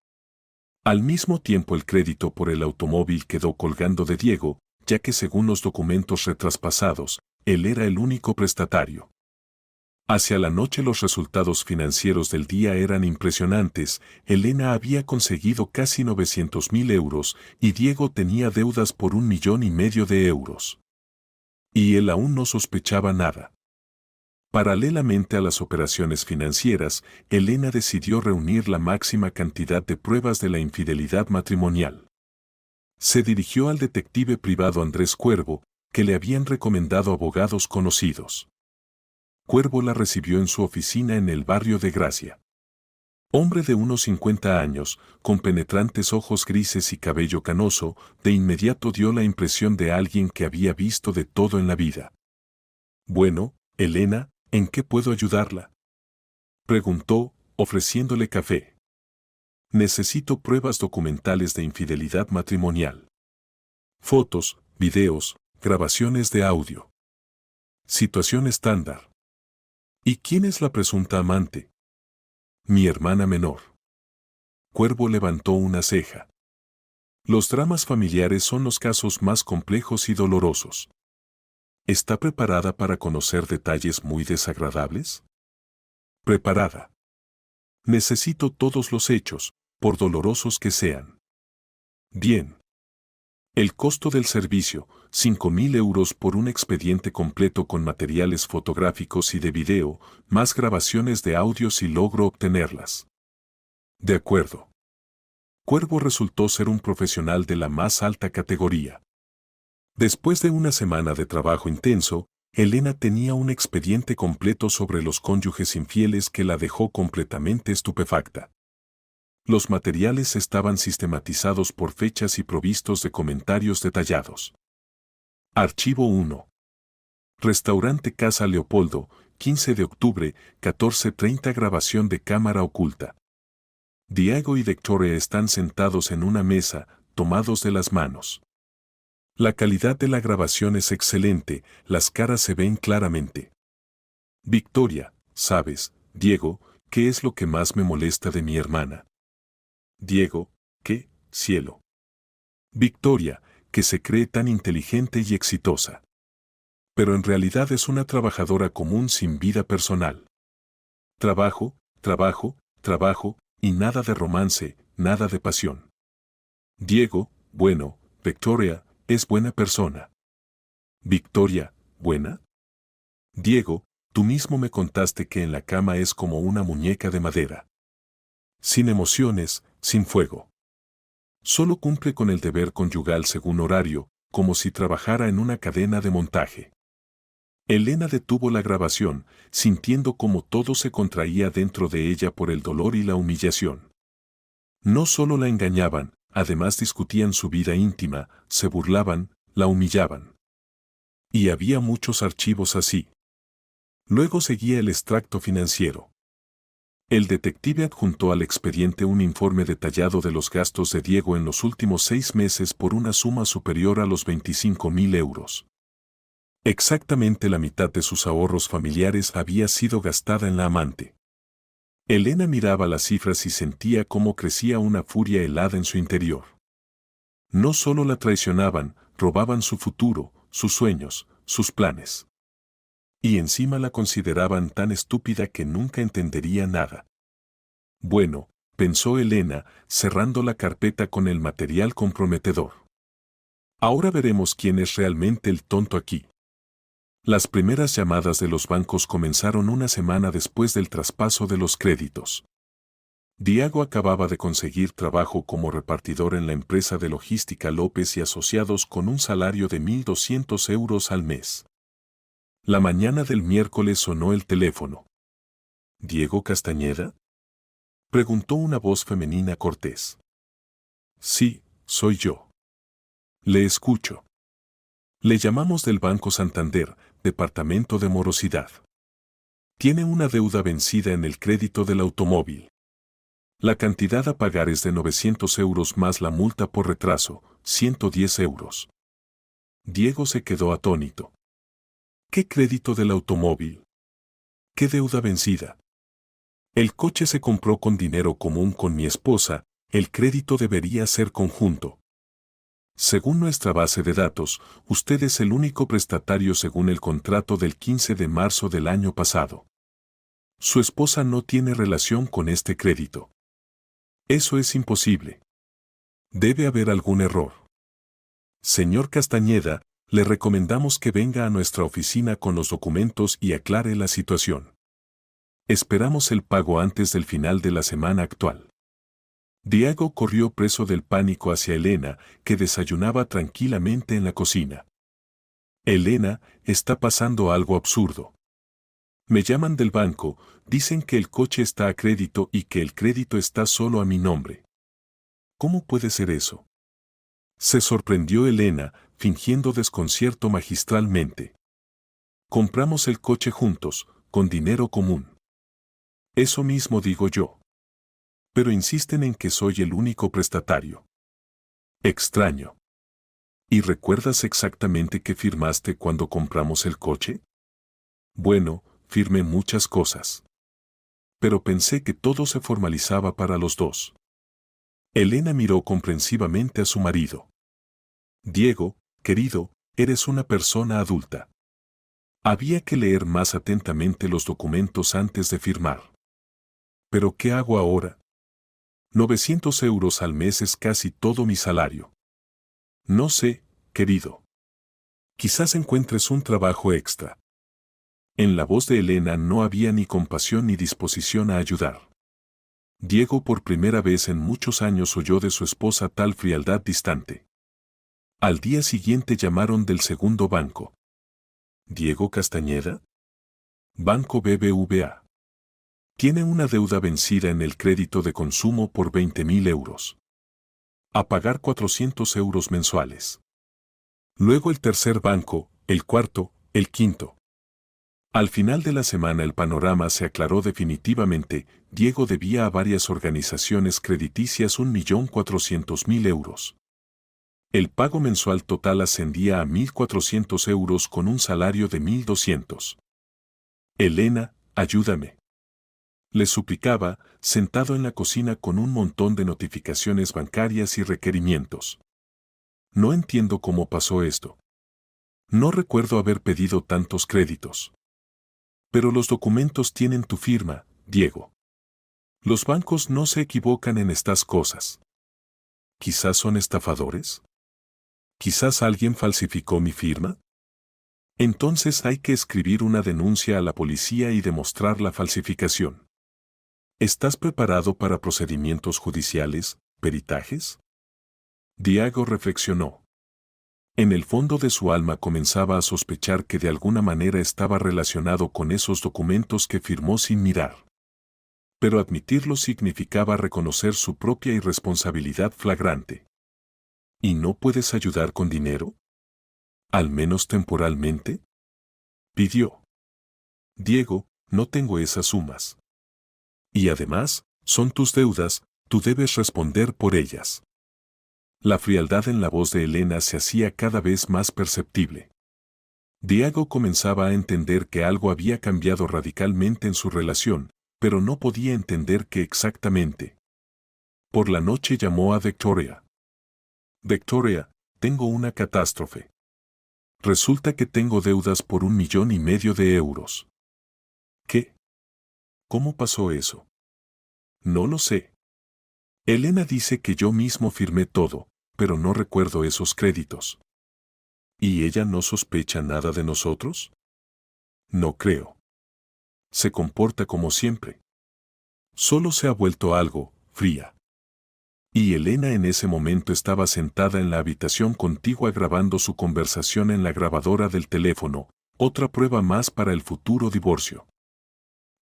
Al mismo tiempo el crédito por el automóvil quedó colgando de Diego, ya que según los documentos retraspasados, él era el único prestatario. Hacia la noche los resultados financieros del día eran impresionantes. Elena había conseguido casi 900.000 euros y Diego tenía deudas por 1,5 millones de euros. Y él aún no sospechaba nada. Paralelamente a las operaciones financieras, Elena decidió reunir la máxima cantidad de pruebas de la infidelidad matrimonial. Se dirigió al detective privado Andrés Cuervo, que le habían recomendado abogados conocidos. Cuervo la recibió en su oficina en el barrio de Gracia. Hombre de unos 50 años, con penetrantes ojos grises y cabello canoso, de inmediato dio la impresión de alguien que había visto de todo en la vida. Bueno, Elena, ¿en qué puedo ayudarla? Preguntó, ofreciéndole café. Necesito pruebas documentales de infidelidad matrimonial. Fotos, videos, grabaciones de audio. Situación estándar. ¿Y quién es la presunta amante? Mi hermana menor. Cuervo levantó una ceja. Los dramas familiares son los casos más complejos y dolorosos. ¿Está preparada para conocer detalles muy desagradables? Preparada. Necesito todos los hechos, por dolorosos que sean. Bien. El costo del servicio, 5.000 euros por un expediente completo con materiales fotográficos y de video, más grabaciones de audio si logro obtenerlas. De acuerdo. Cuervo resultó ser un profesional de la más alta categoría. Después de una semana de trabajo intenso, Elena tenía un expediente completo sobre los cónyuges infieles que la dejó completamente estupefacta. Los materiales estaban sistematizados por fechas y provistos de comentarios detallados. Archivo 1. Restaurante Casa Leopoldo, 15 de octubre, 14:30. Grabación de cámara oculta. Diego y Victoria están sentados en una mesa, tomados de las manos. La calidad de la grabación es excelente, las caras se ven claramente. Victoria, ¿sabes, Diego, qué es lo que más me molesta de mi hermana? Diego, ¿qué, cielo? Victoria, que se cree tan inteligente y exitosa. Pero en realidad es una trabajadora común sin vida personal. Trabajo, trabajo, trabajo, y nada de romance, nada de pasión. Diego, bueno, Victoria, es buena persona. Victoria, ¿buena? Diego, tú mismo me contaste que en la cama es como una muñeca de madera. Sin emociones, sin fuego. Solo cumple con el deber conyugal según horario, como si trabajara en una cadena de montaje. Elena detuvo la grabación, sintiendo cómo todo se contraía dentro de ella por el dolor y la humillación. No solo la engañaban, además discutían su vida íntima, se burlaban, la humillaban. Y había muchos archivos así. Luego seguía el extracto financiero. El detective adjuntó al expediente un informe detallado de los gastos de Diego en los últimos 6 meses por una suma superior a los 25.000 euros. Exactamente la mitad de sus ahorros familiares había sido gastada en la amante. Elena miraba las cifras y sentía cómo crecía una furia helada en su interior. No solo la traicionaban, robaban su futuro, sus sueños, sus planes. Y encima la consideraban tan estúpida que nunca entendería nada. Bueno, pensó Elena, cerrando la carpeta con el material comprometedor. Ahora veremos quién es realmente el tonto aquí. Las primeras llamadas de los bancos comenzaron una semana después del traspaso de los créditos. Diego acababa de conseguir trabajo como repartidor en la empresa de logística López y Asociados con un salario de 1.200 euros al mes. La mañana del miércoles sonó el teléfono. ¿Diego Castañeda?, preguntó una voz femenina cortés. Sí, soy yo. Le escucho. Le llamamos del Banco Santander, Departamento de Morosidad. Tiene una deuda vencida en el crédito del automóvil. La cantidad a pagar es de 900 euros más la multa por retraso, 110 euros. Diego se quedó atónito. ¿Qué crédito del automóvil? ¿Qué deuda vencida? El coche se compró con dinero común con mi esposa, el crédito debería ser conjunto. Según nuestra base de datos, usted es el único prestatario según el contrato del 15 de marzo del año pasado. Su esposa no tiene relación con este crédito. Eso es imposible. Debe haber algún error. Señor Castañeda, le recomendamos que venga a nuestra oficina con los documentos y aclare la situación. Esperamos el pago antes del final de la semana actual. Diego corrió preso del pánico hacia Elena, que desayunaba tranquilamente en la cocina. Elena, está pasando algo absurdo. Me llaman del banco, dicen que el coche está a crédito y que el crédito está solo a mi nombre. ¿Cómo puede ser eso? Se sorprendió Elena, fingiendo desconcierto magistralmente. Compramos el coche juntos, con dinero común. Eso mismo digo yo. Pero insisten en que soy el único prestatario. Extraño. ¿Y recuerdas exactamente qué firmaste cuando compramos el coche? Bueno, firmé muchas cosas. Pero pensé que todo se formalizaba para los dos. Elena miró comprensivamente a su marido. Diego, querido, eres una persona adulta. Había que leer más atentamente los documentos antes de firmar. ¿Pero qué hago ahora? 900 euros al mes es casi todo mi salario. No sé, querido. Quizás encuentres un trabajo extra. En la voz de Elena no había ni compasión ni disposición a ayudar. Diego por primera vez en muchos años oyó de su esposa tal frialdad distante. Al día siguiente llamaron del segundo banco. ¿Diego Castañeda? Banco BBVA. Tiene una deuda vencida en el crédito de consumo por 20.000 euros. A pagar 400 euros mensuales. Luego el tercer banco, el cuarto, el quinto. Al final de la semana el panorama se aclaró definitivamente. Diego debía a varias organizaciones crediticias 1.400.000 euros. El pago mensual total ascendía a 1.400 euros con un salario de 1.200. Elena, ayúdame. Le suplicaba, sentado en la cocina con un montón de notificaciones bancarias y requerimientos. No entiendo cómo pasó esto. No recuerdo haber pedido tantos créditos. Pero los documentos tienen tu firma, Diego. Los bancos no se equivocan en estas cosas. ¿Quizás son estafadores? ¿Quizás alguien falsificó mi firma? Entonces hay que escribir una denuncia a la policía y demostrar la falsificación. ¿Estás preparado para procedimientos judiciales, peritajes? Diego reflexionó. En el fondo de su alma comenzaba a sospechar que de alguna manera estaba relacionado con esos documentos que firmó sin mirar. Pero admitirlo significaba reconocer su propia irresponsabilidad flagrante. ¿Y no puedes ayudar con dinero? ¿Al menos temporalmente?, pidió. Diego, no tengo esas sumas. Y además, son tus deudas, tú debes responder por ellas. La frialdad en la voz de Elena se hacía cada vez más perceptible. Diego comenzaba a entender que algo había cambiado radicalmente en su relación, pero no podía entender qué exactamente. Por la noche llamó a Victoria. Victoria, tengo una catástrofe. Resulta que tengo deudas por 1,5 millones de euros. ¿Qué? ¿Cómo pasó eso? No lo sé. Elena dice que yo mismo firmé todo, pero no recuerdo esos créditos. ¿Y ella no sospecha nada de nosotros? No creo. Se comporta como siempre. Solo se ha vuelto algo fría. Y Elena en ese momento estaba sentada en la habitación contigua grabando su conversación en la grabadora del teléfono, otra prueba más para el futuro divorcio.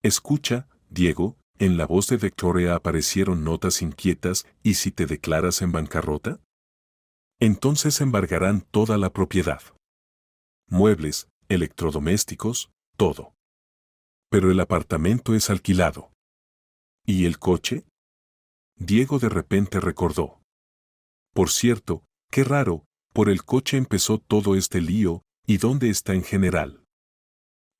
Escucha, Diego, en la voz de Victoria aparecieron notas inquietas, ¿y si te declaras en bancarrota? Entonces embargarán toda la propiedad. Muebles, electrodomésticos, todo. Pero el apartamento es alquilado. ¿Y el coche? Diego de repente recordó. Por cierto, qué raro, por el coche empezó todo este lío, ¿y dónde está en general?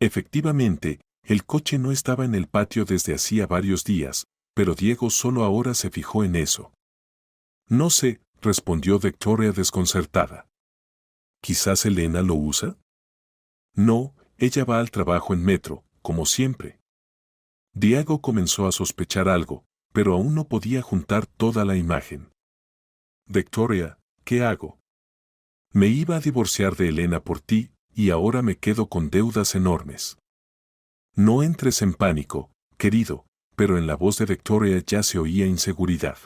Efectivamente, el coche no estaba en el patio desde hacía varios días, pero Diego solo ahora se fijó en eso. No sé, respondió Victoria desconcertada. ¿Quizás Elena lo usa? No, ella va al trabajo en metro, como siempre. Diego comenzó a sospechar algo, pero aún no podía juntar toda la imagen. Victoria, ¿qué hago? Me iba a divorciar de Elena por ti, y ahora me quedo con deudas enormes. No entres en pánico, querido, pero en la voz de Victoria ya se oía inseguridad.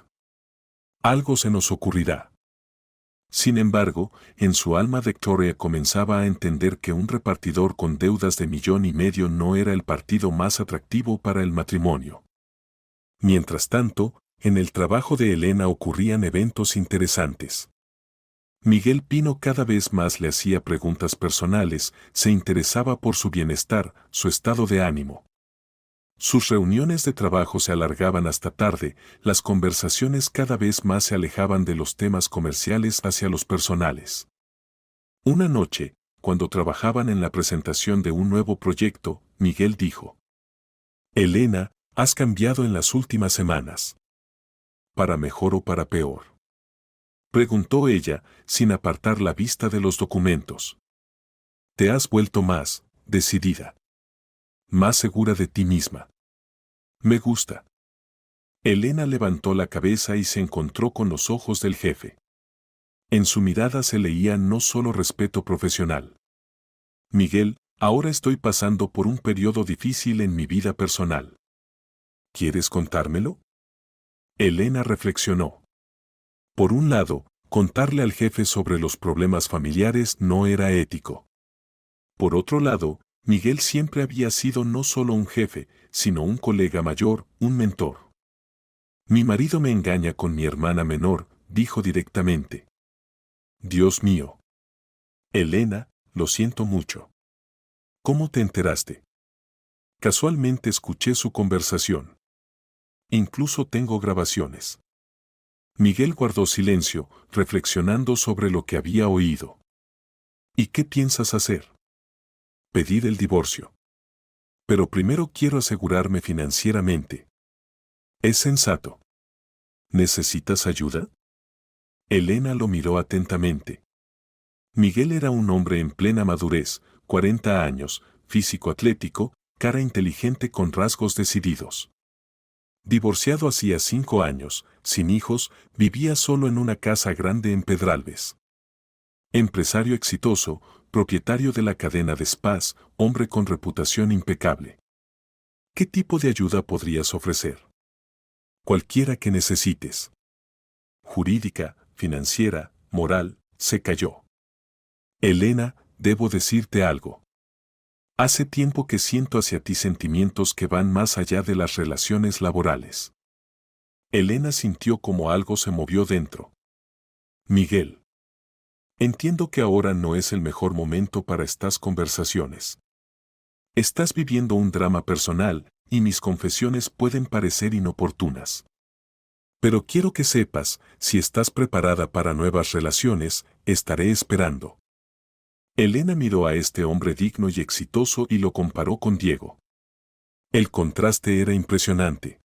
Algo se nos ocurrirá. Sin embargo, en su alma Victoria comenzaba a entender que un repartidor con deudas de 1,5 millones no era el partido más atractivo para el matrimonio. Mientras tanto, en el trabajo de Elena ocurrían eventos interesantes. Miguel Pino cada vez más le hacía preguntas personales, se interesaba por su bienestar, su estado de ánimo. Sus reuniones de trabajo se alargaban hasta tarde, las conversaciones cada vez más se alejaban de los temas comerciales hacia los personales. Una noche, cuando trabajaban en la presentación de un nuevo proyecto, Miguel dijo: Elena, has cambiado en las últimas semanas. ¿Para mejor o para peor?, preguntó ella, sin apartar la vista de los documentos. Te has vuelto más decidida. Más segura de ti misma. Me gusta. Elena levantó la cabeza y se encontró con los ojos del jefe. En su mirada se leía no solo respeto profesional. Miguel, ahora estoy pasando por un periodo difícil en mi vida personal. ¿Quieres contármelo? Elena reflexionó. Por un lado, contarle al jefe sobre los problemas familiares no era ético. Por otro lado, Miguel siempre había sido no solo un jefe, sino un colega mayor, un mentor. Mi marido me engaña con mi hermana menor, dijo directamente. Dios mío. Elena, lo siento mucho. ¿Cómo te enteraste? Casualmente escuché su conversación. Incluso tengo grabaciones. Miguel guardó silencio, reflexionando sobre lo que había oído. ¿Y qué piensas hacer? Pedir el divorcio. Pero primero quiero asegurarme financieramente. Es sensato. ¿Necesitas ayuda? Elena lo miró atentamente. Miguel era un hombre en plena madurez, 40 años, físico atlético, cara inteligente con rasgos decididos. Divorciado hacía 5 años, sin hijos, vivía solo en una casa grande en Pedralbes. Empresario exitoso, propietario de la cadena de spas, hombre con reputación impecable. ¿Qué tipo de ayuda podrías ofrecer? Cualquiera que necesites. Jurídica, financiera, moral, se calló. Elena, debo decirte algo. Hace tiempo que siento hacia ti sentimientos que van más allá de las relaciones laborales. Elena sintió como algo se movió dentro. Miguel. Entiendo que ahora no es el mejor momento para estas conversaciones. Estás viviendo un drama personal, y mis confesiones pueden parecer inoportunas. Pero quiero que sepas, si estás preparada para nuevas relaciones, estaré esperando. Elena miró a este hombre digno y exitoso y lo comparó con Diego. El contraste era impresionante.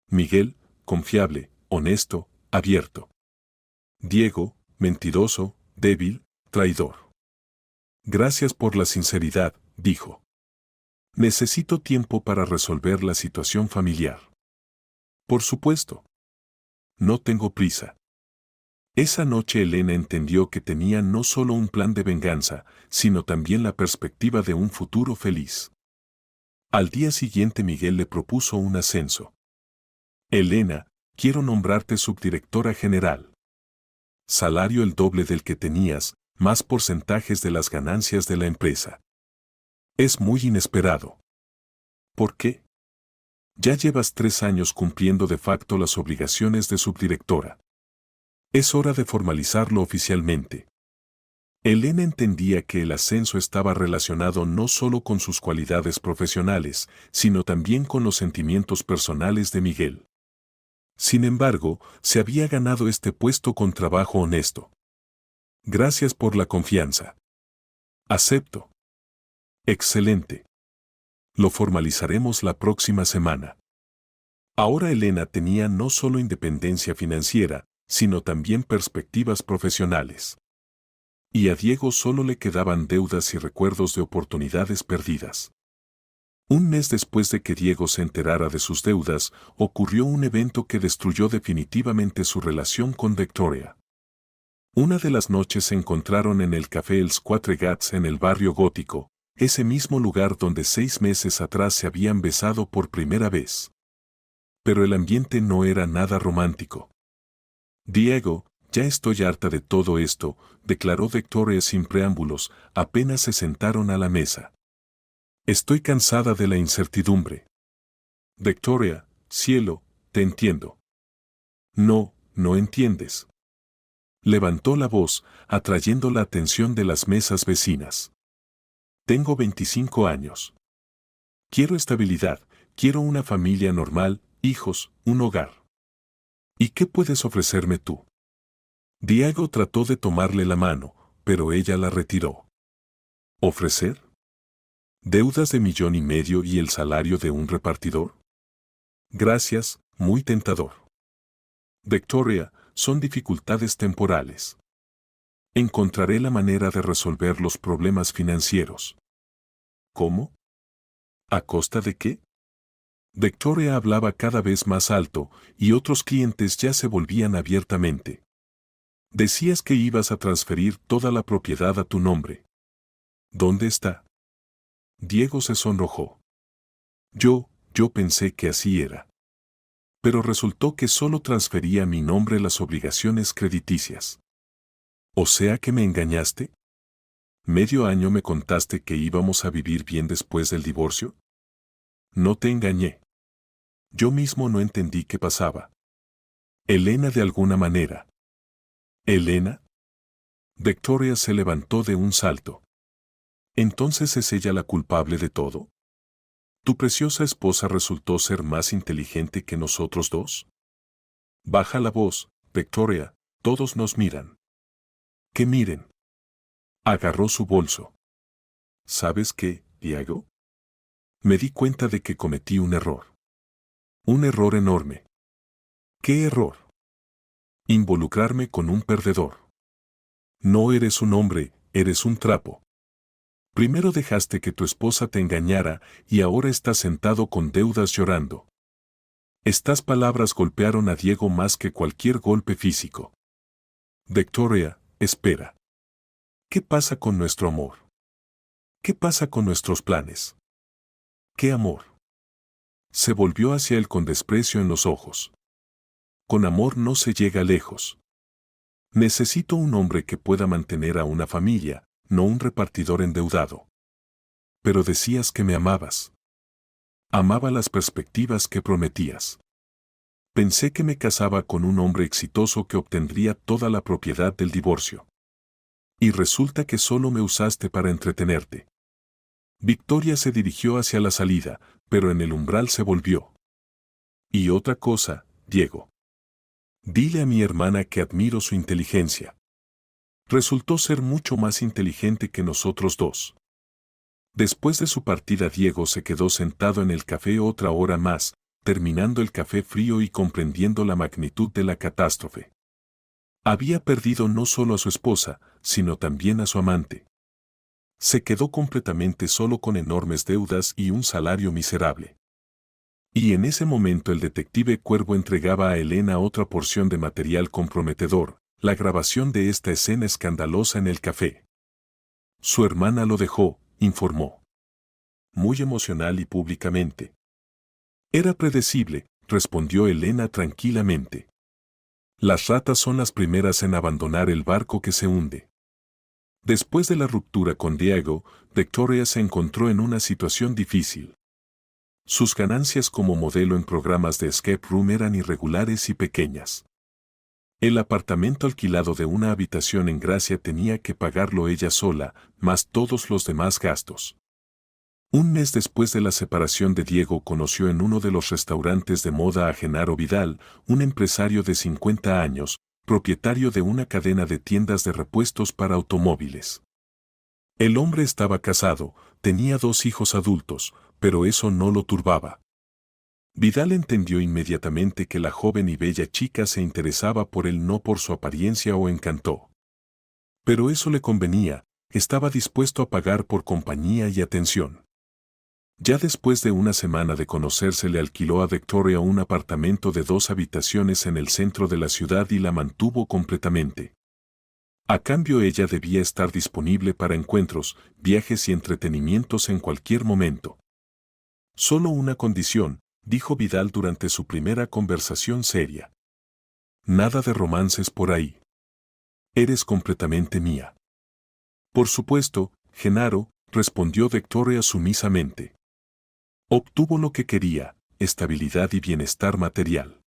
Miguel, confiable, honesto, abierto. Diego, mentiroso, débil, traidor. Gracias por la sinceridad, dijo. Necesito tiempo para resolver la situación familiar. Por supuesto. No tengo prisa. Esa noche Elena entendió que tenía no solo un plan de venganza, sino también la perspectiva de un futuro feliz. Al día siguiente Miguel le propuso un ascenso. Elena, quiero nombrarte subdirectora general. Salario el doble del que tenías, más porcentajes de las ganancias de la empresa. Es muy inesperado. ¿Por qué? Ya llevas 3 años cumpliendo de facto las obligaciones de subdirectora. Es hora de formalizarlo oficialmente. Elena entendía que el ascenso estaba relacionado no solo con sus cualidades profesionales, sino también con los sentimientos personales de Miguel. Sin embargo, se había ganado este puesto con trabajo honesto. Gracias por la confianza. Acepto. Excelente. Lo formalizaremos la próxima semana. Ahora Elena tenía no solo independencia financiera, sino también perspectivas profesionales. Y a Diego solo le quedaban deudas y recuerdos de oportunidades perdidas. Un mes después de que Diego se enterara de sus deudas, ocurrió un evento que destruyó definitivamente su relación con Victoria. Una de las noches se encontraron en el café Els Quatre Gats en el barrio gótico, ese mismo lugar donde 6 meses atrás se habían besado por primera vez. Pero el ambiente no era nada romántico. Diego, ya estoy harta de todo esto, declaró Victoria sin preámbulos, apenas se sentaron a la mesa. Estoy cansada de la incertidumbre. Victoria, cielo, te entiendo. No, no entiendes. Levantó la voz, atrayendo la atención de las mesas vecinas. Tengo 25 años. Quiero estabilidad, quiero una familia normal, hijos, un hogar. ¿Y qué puedes ofrecerme tú? Diego trató de tomarle la mano, pero ella la retiró. ¿Ofrecer? ¿Deudas de 1,5 millones y el salario de un repartidor? Gracias, muy tentador. Victoria, son dificultades temporales. Encontraré la manera de resolver los problemas financieros. ¿Cómo? ¿A costa de qué? Victoria hablaba cada vez más alto, y otros clientes ya se volvían abiertamente. Decías que ibas a transferir toda la propiedad a tu nombre. ¿Dónde está? Diego se sonrojó. Yo pensé que así era. Pero resultó que solo transfería a mi nombre las obligaciones crediticias. ¿O sea que me engañaste? ¿Medio año me contaste que íbamos a vivir bien después del divorcio? No te engañé. Yo mismo no entendí qué pasaba. Elena de alguna manera. ¿Elena? Victoria se levantó de un salto. ¿Entonces es ella la culpable de todo? ¿Tu preciosa esposa resultó ser más inteligente que nosotros dos? Baja la voz, Victoria, todos nos miran. ¿Qué miren? Agarró su bolso. ¿Sabes qué, Diego? Me di cuenta de que cometí un error. Un error enorme. ¿Qué error? Involucrarme con un perdedor. No eres un hombre, eres un trapo. Primero dejaste que tu esposa te engañara y ahora estás sentado con deudas llorando. Estas palabras golpearon a Diego más que cualquier golpe físico. Victoria, espera. ¿Qué pasa con nuestro amor? ¿Qué pasa con nuestros planes? ¿Qué amor? Se volvió hacia él con desprecio en los ojos. Con amor no se llega lejos. Necesito un hombre que pueda mantener a una familia, no un repartidor endeudado. Pero decías que me amabas. Amaba las perspectivas que prometías. Pensé que me casaba con un hombre exitoso que obtendría toda la propiedad del divorcio. Y resulta que solo me usaste para entretenerte. Victoria se dirigió hacia la salida, pero en el umbral se volvió. Y otra cosa, Diego. Dile a mi hermana que admiro su inteligencia. Resultó ser mucho más inteligente que nosotros dos. Después de su partida, Diego se quedó sentado en el café otra hora más, terminando el café frío y comprendiendo la magnitud de la catástrofe. Había perdido no solo a su esposa, sino también a su amante. Se quedó completamente solo con enormes deudas y un salario miserable. Y en ese momento el detective Cuervo entregaba a Elena otra porción de material comprometedor, la grabación de esta escena escandalosa en el café. Su hermana lo dejó, informó. Muy emocional y públicamente. Era predecible, respondió Elena tranquilamente. Las ratas son las primeras en abandonar el barco que se hunde. Después de la ruptura con Diego, Victoria se encontró en una situación difícil. Sus ganancias como modelo en programas de escape room eran irregulares y pequeñas. El apartamento alquilado de una habitación en Gracia tenía que pagarlo ella sola, más todos los demás gastos. Un mes después de la separación de Diego, conoció en uno de los restaurantes de moda a Genaro Vidal, un empresario de 50 años, propietario de una cadena de tiendas de repuestos para automóviles. El hombre estaba casado, tenía 2 hijos adultos, pero eso no lo turbaba. Vidal entendió inmediatamente que la joven y bella chica se interesaba por él, no por su apariencia o encanto. Pero eso le convenía, estaba dispuesto a pagar por compañía y atención. Ya después de una semana de conocerse, le alquiló a Victoria un apartamento de 2 habitaciones en el centro de la ciudad y la mantuvo completamente. A cambio, ella debía estar disponible para encuentros, viajes y entretenimientos en cualquier momento. Solo una condición, dijo Vidal durante su primera conversación seria. Nada de romances por ahí. Eres completamente mía. Por supuesto, Genaro, respondió Victoria sumisamente. Obtuvo lo que quería, estabilidad y bienestar material.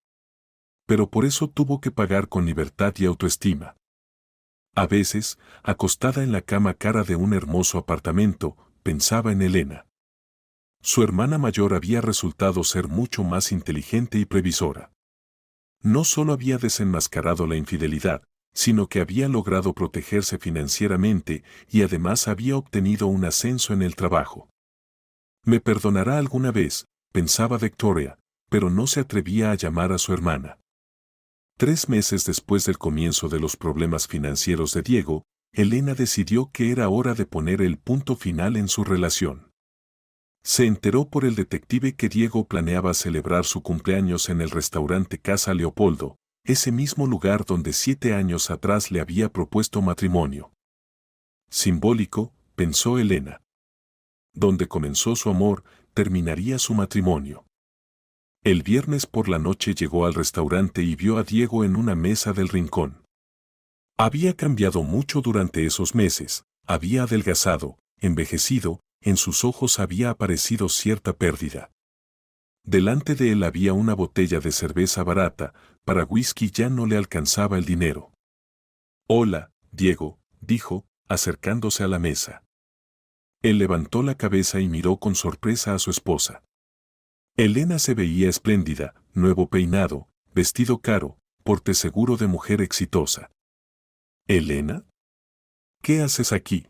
Pero por eso tuvo que pagar con libertad y autoestima. A veces, acostada en la cama cara de un hermoso apartamento, pensaba en Elena. Su hermana mayor había resultado ser mucho más inteligente y previsora. No solo había desenmascarado la infidelidad, sino que había logrado protegerse financieramente y además había obtenido un ascenso en el trabajo. Me perdonará alguna vez, pensaba Victoria, pero no se atrevía a llamar a su hermana. 3 meses después del comienzo de los problemas financieros de Diego, Elena decidió que era hora de poner el punto final en su relación. Se enteró por el detective que Diego planeaba celebrar su cumpleaños en el restaurante Casa Leopoldo, ese mismo lugar donde 7 años atrás le había propuesto matrimonio. Simbólico, pensó Elena. Donde comenzó su amor, terminaría su matrimonio. El viernes por la noche llegó al restaurante y vio a Diego en una mesa del rincón. Había cambiado mucho durante esos meses, había adelgazado, envejecido, en sus ojos había aparecido cierta pérdida. Delante de él había una botella de cerveza barata, para whisky ya no le alcanzaba el dinero. Hola, Diego, dijo, acercándose a la mesa. Él levantó la cabeza y miró con sorpresa a su esposa. Elena se veía espléndida, nuevo peinado, vestido caro, porte seguro de mujer exitosa. ¿Elena? ¿Qué haces aquí?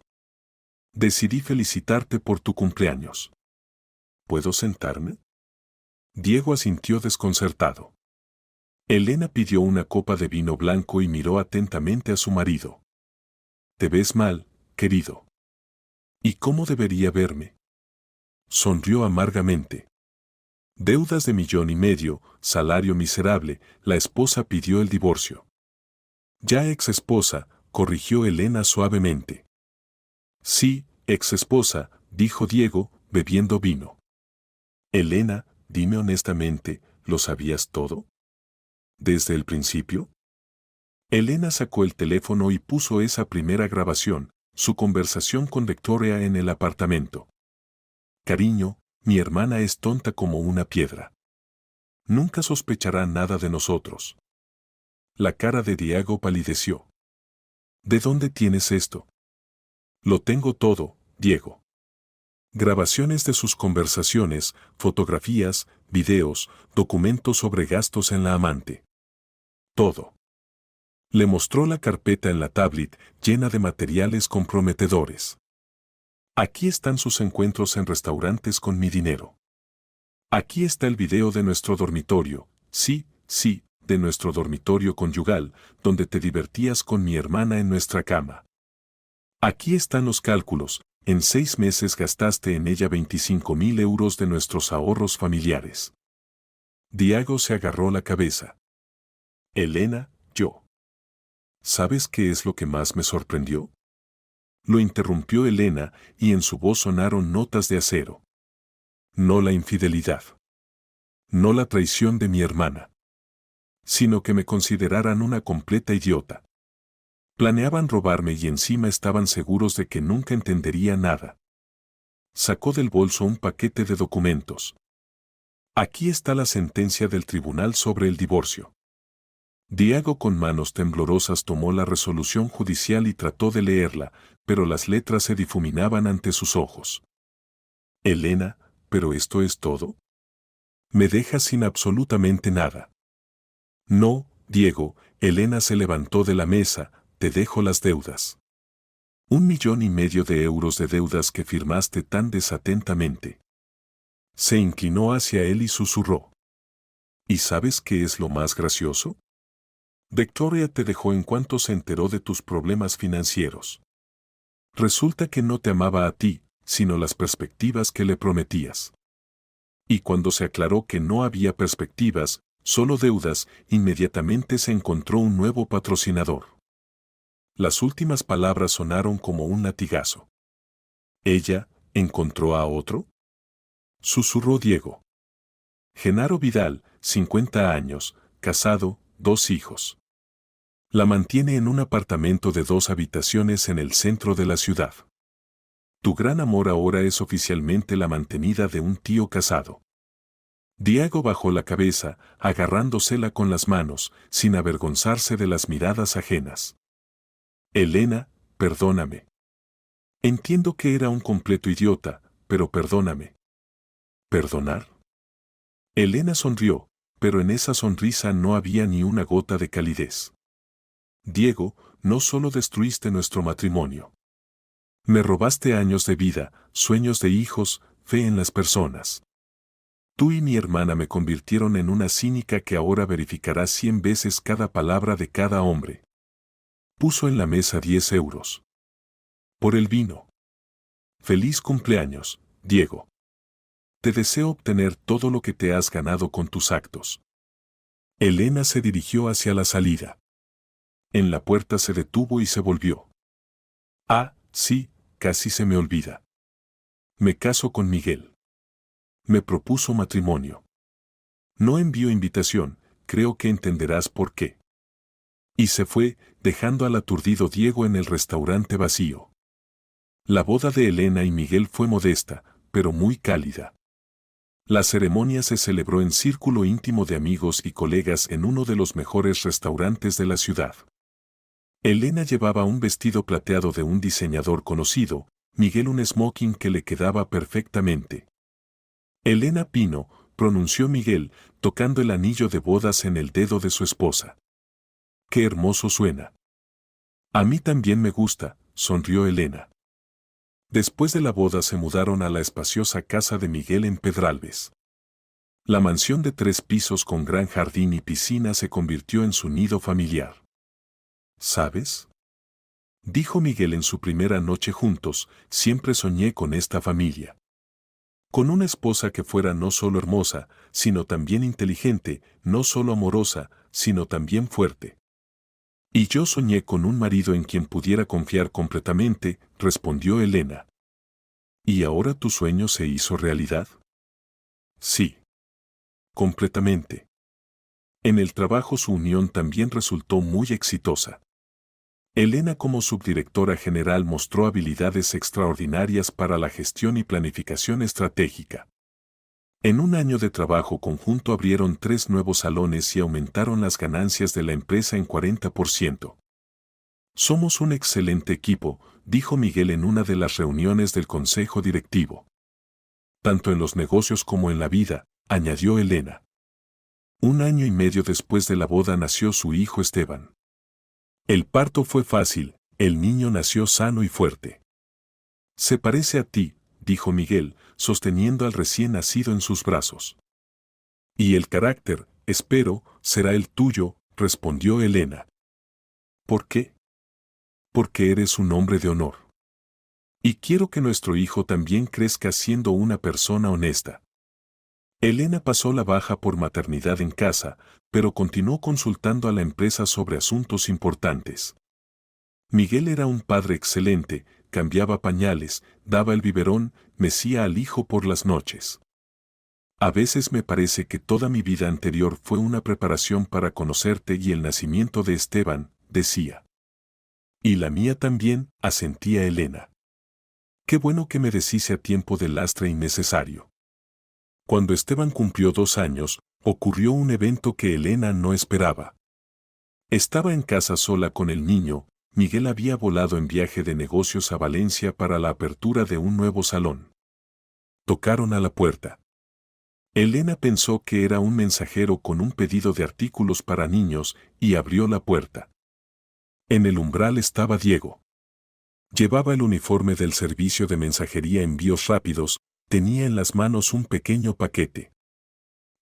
Decidí felicitarte por tu cumpleaños. ¿Puedo sentarme? Diego asintió desconcertado. Elena pidió una copa de vino blanco y miró atentamente a su marido. Te ves mal, querido. ¿Y cómo debería verme? Sonrió amargamente. Deudas de 1,5 millones, salario miserable, la esposa pidió el divorcio. Ya ex-esposa, corrigió Elena suavemente. Sí, ex-esposa, dijo Diego, bebiendo vino. Elena, dime honestamente, ¿lo sabías todo? ¿Desde el principio? Elena sacó el teléfono y puso esa primera grabación, su conversación con Victoria en el apartamento. Cariño, mi hermana es tonta como una piedra. Nunca sospechará nada de nosotros. La cara de Diego palideció. ¿De dónde tienes esto? Lo tengo todo, Diego. Grabaciones de sus conversaciones, fotografías, videos, documentos sobre gastos en la amante. Todo. Le mostró la carpeta en la tablet llena de materiales comprometedores. Aquí están sus encuentros en restaurantes con mi dinero. Aquí está el video de nuestro dormitorio, sí, de nuestro dormitorio conyugal, donde te divertías con mi hermana en nuestra cama. Aquí están los cálculos, en 6 meses gastaste en ella 25.000 euros de nuestros ahorros familiares. Diego se agarró la cabeza. Elena, yo. ¿Sabes qué es lo que más me sorprendió? Lo interrumpió Elena y en su voz sonaron notas de acero. No la infidelidad. No la traición de mi hermana. Sino que me consideraran una completa idiota. Planeaban robarme y encima estaban seguros de que nunca entendería nada. Sacó del bolso un paquete de documentos. Aquí está la sentencia del tribunal sobre el divorcio. Diego con manos temblorosas tomó la resolución judicial y trató de leerla, pero las letras se difuminaban ante sus ojos. Elena, ¿pero esto es todo? Me dejas sin absolutamente nada. No, Diego, Elena se levantó de la mesa, te dejo las deudas. 1,5 millones de euros de deudas que firmaste tan desatentamente. Se inclinó hacia él y susurró. ¿Y sabes qué es lo más gracioso? Victoria te dejó en cuanto se enteró de tus problemas financieros. Resulta que no te amaba a ti, sino las perspectivas que le prometías. Y cuando se aclaró que no había perspectivas, solo deudas, inmediatamente se encontró un nuevo patrocinador. Las últimas palabras sonaron como un latigazo. ¿Ella encontró a otro? Susurró Diego. Genaro Vidal, 50 años, casado, 2 hijos. La mantiene en un apartamento de 2 habitaciones en el centro de la ciudad. Tu gran amor ahora es oficialmente la mantenida de un tío casado. Diego bajó la cabeza, agarrándosela con las manos, sin avergonzarse de las miradas ajenas. Elena, perdóname. Entiendo que era un completo idiota, pero perdóname. ¿Perdonar? Elena sonrió, pero en esa sonrisa no había ni una gota de calidez. Diego, no solo destruiste nuestro matrimonio. Me robaste años de vida, sueños de hijos, fe en las personas. Tú y mi hermana me convirtieron en una cínica que ahora verificará 100 veces cada palabra de cada hombre. Puso en la mesa 10 euros. Por el vino. Feliz cumpleaños, Diego. Te deseo obtener todo lo que te has ganado con tus actos. Elena se dirigió hacia la salida. En la puerta se detuvo y se volvió. Ah, sí, casi se me olvida. Me caso con Miguel. Me propuso matrimonio. No envió invitación, creo que entenderás por qué. Y se fue, dejando al aturdido Diego en el restaurante vacío. La boda de Elena y Miguel fue modesta, pero muy cálida. La ceremonia se celebró en círculo íntimo de amigos y colegas en uno de los mejores restaurantes de la ciudad. Elena llevaba un vestido plateado de un diseñador conocido, Miguel un smoking que le quedaba perfectamente. Elena Pino, pronunció Miguel, tocando el anillo de bodas en el dedo de su esposa. ¡Qué hermoso suena! A mí también me gusta, sonrió Elena. Después de la boda se mudaron a la espaciosa casa de Miguel en Pedralbes. La mansión de 3 pisos con gran jardín y piscina se convirtió en su nido familiar. ¿Sabes? Dijo Miguel en su primera noche juntos, siempre soñé con esta familia. Con una esposa que fuera no solo hermosa, sino también inteligente, no solo amorosa, sino también fuerte. Y yo soñé con un marido en quien pudiera confiar completamente, respondió Elena. ¿Y ahora tu sueño se hizo realidad? Sí. Completamente. En el trabajo su unión también resultó muy exitosa. Elena como subdirectora general mostró habilidades extraordinarias para la gestión y planificación estratégica. En un año de trabajo conjunto abrieron 3 nuevos salones y aumentaron las ganancias de la empresa en 40%. Somos un excelente equipo, dijo Miguel en una de las reuniones del consejo directivo. Tanto en los negocios como en la vida, añadió Elena. 1 año y medio después de la boda nació su hijo Esteban. El parto fue fácil, el niño nació sano y fuerte. Se parece a ti, dijo Miguel, sosteniendo al recién nacido en sus brazos. Y el carácter, espero, será el tuyo, respondió Elena. ¿Por qué? Porque eres un hombre de honor. Y quiero que nuestro hijo también crezca siendo una persona honesta. Elena pasó la baja por maternidad en casa, pero continuó consultando a la empresa sobre asuntos importantes. Miguel era un padre excelente, cambiaba pañales, daba el biberón, mecía al hijo por las noches. A veces me parece que toda mi vida anterior fue una preparación para conocerte y el nacimiento de Esteban, decía. Y la mía también, asentía Elena. Qué bueno que me deshice a tiempo del lastre innecesario. Cuando Esteban cumplió 2 años, ocurrió un evento que Elena no esperaba. Estaba en casa sola con el niño. Miguel había volado en viaje de negocios a Valencia para la apertura de un nuevo salón. Tocaron a la puerta. Elena pensó que era un mensajero con un pedido de artículos para niños y abrió la puerta. En el umbral estaba Diego. Llevaba el uniforme del servicio de mensajería Envíos Rápidos, tenía en las manos un pequeño paquete.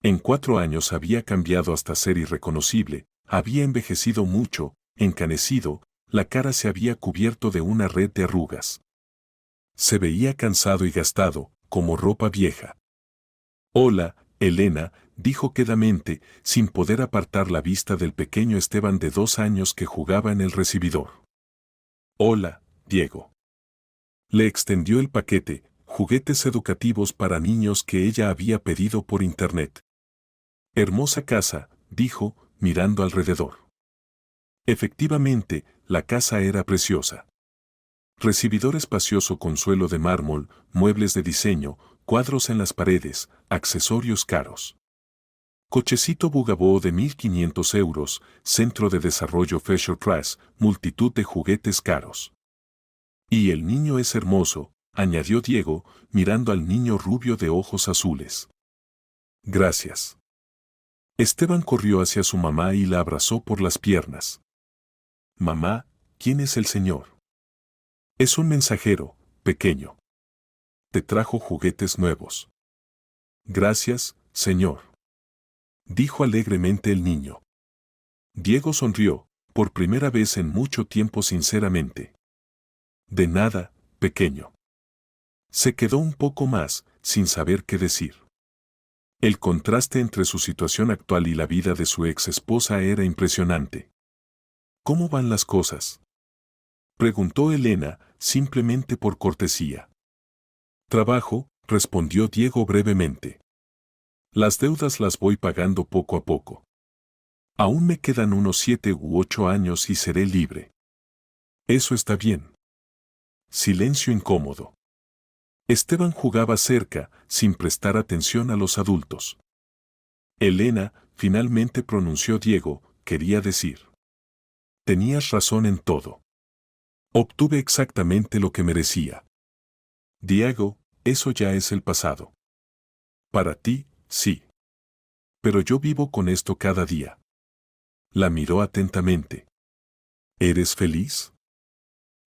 En 4 años había cambiado hasta ser irreconocible, había envejecido mucho, encanecido, la cara se había cubierto de una red de arrugas. Se veía cansado y gastado, como ropa vieja. Hola, Elena, dijo quedamente, sin poder apartar la vista del pequeño Esteban de 2 años que jugaba en el recibidor. Hola, Diego. Le extendió el paquete, juguetes educativos para niños que ella había pedido por internet. Hermosa casa, dijo, mirando alrededor. Efectivamente, la casa era preciosa. Recibidor espacioso con suelo de mármol, muebles de diseño, cuadros en las paredes, accesorios caros. Cochecito Bugaboo de 1.500 euros, centro de desarrollo Fisher Price, multitud de juguetes caros. Y el niño es hermoso, añadió Diego, mirando al niño rubio de ojos azules. Gracias. Esteban corrió hacia su mamá y la abrazó por las piernas. Mamá, ¿quién es el señor? Es un mensajero, pequeño. Te trajo juguetes nuevos. Gracias, señor. Dijo alegremente el niño. Diego sonrió, por primera vez en mucho tiempo sinceramente. De nada, pequeño. Se quedó un poco más, sin saber qué decir. El contraste entre su situación actual y la vida de su ex esposa era impresionante. ¿Cómo van las cosas?, preguntó Elena, simplemente por cortesía. Trabajo, respondió Diego brevemente. Las deudas las voy pagando poco a poco. Aún me quedan unos 7 u 8 años y seré libre. Eso está bien. Silencio incómodo. Esteban jugaba cerca, sin prestar atención a los adultos. Elena, finalmente pronunció Diego, quería decir. Tenías razón en todo. Obtuve exactamente lo que merecía. Diego, eso ya es el pasado. Para ti, sí. Pero yo vivo con esto cada día. La miró atentamente. ¿Eres feliz?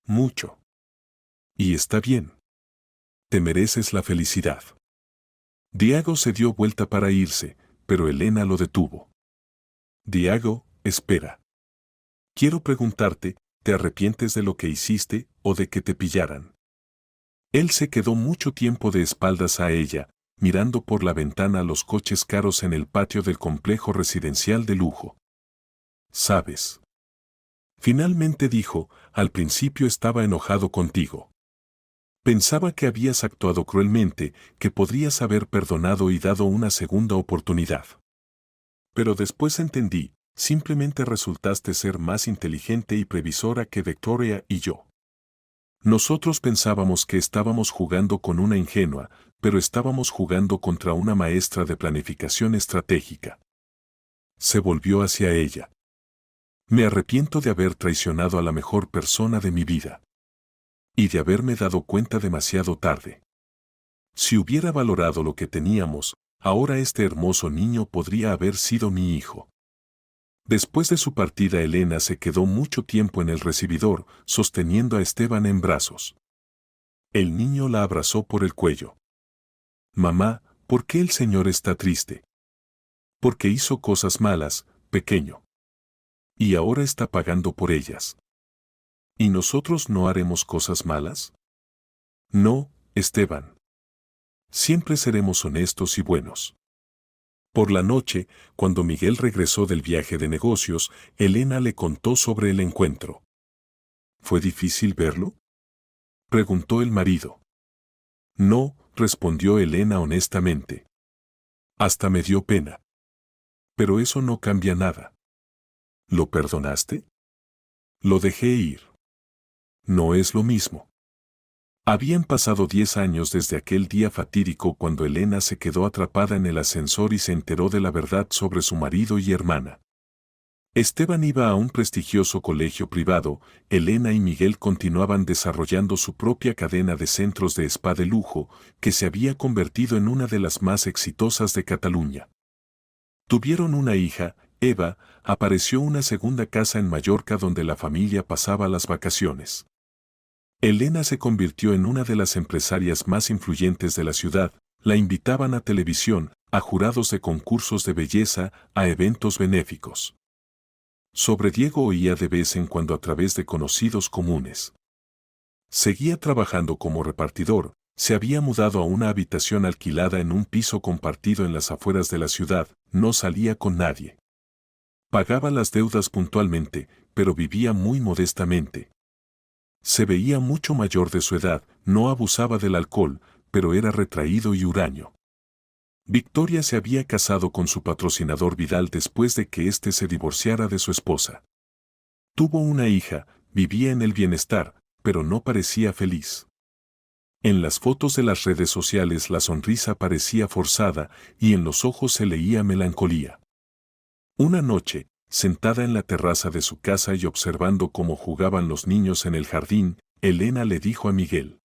Mucho. Y está bien. Te mereces la felicidad. Diego se dio vuelta para irse, pero Elena lo detuvo. Diego, espera. Quiero preguntarte, ¿te arrepientes de lo que hiciste o de que te pillaran? Él se quedó mucho tiempo de espaldas a ella, mirando por la ventana los coches caros en el patio del complejo residencial de lujo. ¿Sabes? Finalmente dijo, al principio estaba enojado contigo. Pensaba que habías actuado cruelmente, que podrías haber perdonado y dado una segunda oportunidad. Pero después entendí, simplemente resultaste ser más inteligente y previsora que Victoria y yo. Nosotros pensábamos que estábamos jugando con una ingenua, pero estábamos jugando contra una maestra de planificación estratégica. Se volvió hacia ella. Me arrepiento de haber traicionado a la mejor persona de mi vida. Y de haberme dado cuenta demasiado tarde. Si hubiera valorado lo que teníamos, ahora este hermoso niño podría haber sido mi hijo. Después de su partida, Elena se quedó mucho tiempo en el recibidor, sosteniendo a Esteban en brazos. El niño la abrazó por el cuello. Mamá, ¿por qué el señor está triste? Porque hizo cosas malas, pequeño. Y ahora está pagando por ellas. ¿Y nosotros no haremos cosas malas? No, Esteban. Siempre seremos honestos y buenos. Por la noche, cuando Miguel regresó del viaje de negocios, Elena le contó sobre el encuentro. ¿Fue difícil verlo?, preguntó el marido. No, respondió Elena honestamente. Hasta me dio pena. Pero eso no cambia nada. ¿Lo perdonaste? Lo dejé ir. No es lo mismo. Habían pasado 10 años desde aquel día fatídico cuando Elena se quedó atrapada en el ascensor y se enteró de la verdad sobre su marido y hermana. Esteban iba a un prestigioso colegio privado, Elena y Miguel continuaban desarrollando su propia cadena de centros de spa de lujo, que se había convertido en una de las más exitosas de Cataluña. Tuvieron una hija, Eva, apareció una segunda casa en Mallorca donde la familia pasaba las vacaciones. Elena se convirtió en una de las empresarias más influyentes de la ciudad, la invitaban a televisión, a jurados de concursos de belleza, a eventos benéficos. Sobre Diego oía de vez en cuando a través de conocidos comunes. Seguía trabajando como repartidor, se había mudado a una habitación alquilada en un piso compartido en las afueras de la ciudad, no salía con nadie. Pagaba las deudas puntualmente, pero vivía muy modestamente. Se veía mucho mayor de su edad, no abusaba del alcohol, pero era retraído y huraño. Victoria se había casado con su patrocinador Vidal después de que éste se divorciara de su esposa. Tuvo una hija, vivía en el bienestar, pero no parecía feliz. En las fotos de las redes sociales la sonrisa parecía forzada y en los ojos se leía melancolía. Una noche, sentada en la terraza de su casa y observando cómo jugaban los niños en el jardín, Elena le dijo a Miguel: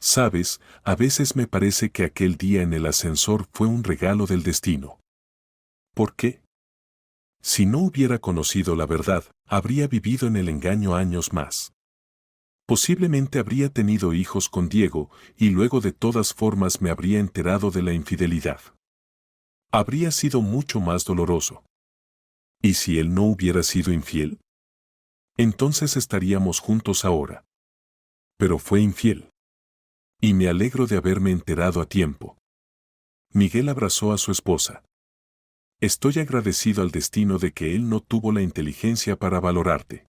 «Sabes, a veces me parece que aquel día en el ascensor fue un regalo del destino». ¿Por qué? Si no hubiera conocido la verdad, habría vivido en el engaño años más. Posiblemente habría tenido hijos con Diego y luego de todas formas me habría enterado de la infidelidad. Habría sido mucho más doloroso. ¿Y si él no hubiera sido infiel? Entonces estaríamos juntos ahora. Pero fue infiel. Y me alegro de haberme enterado a tiempo. Miguel abrazó a su esposa. Estoy agradecido al destino de que él no tuvo la inteligencia para valorarte.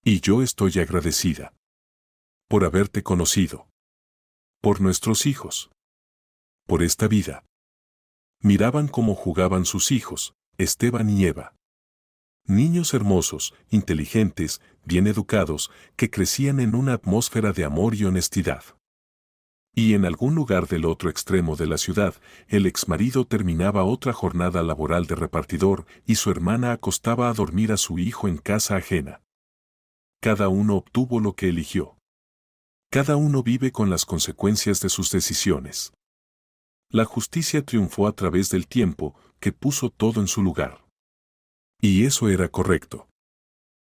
Y yo estoy agradecida. Por haberte conocido. Por nuestros hijos. Por esta vida. Miraban cómo jugaban sus hijos, Esteban y Eva. Niños hermosos, inteligentes, bien educados, que crecían en una atmósfera de amor y honestidad. Y en algún lugar del otro extremo de la ciudad, el exmarido terminaba otra jornada laboral de repartidor y su hermana acostaba a dormir a su hijo en casa ajena. Cada uno obtuvo lo que eligió. Cada uno vive con las consecuencias de sus decisiones. La justicia triunfó a través del tiempo, que puso todo en su lugar. Y eso era correcto.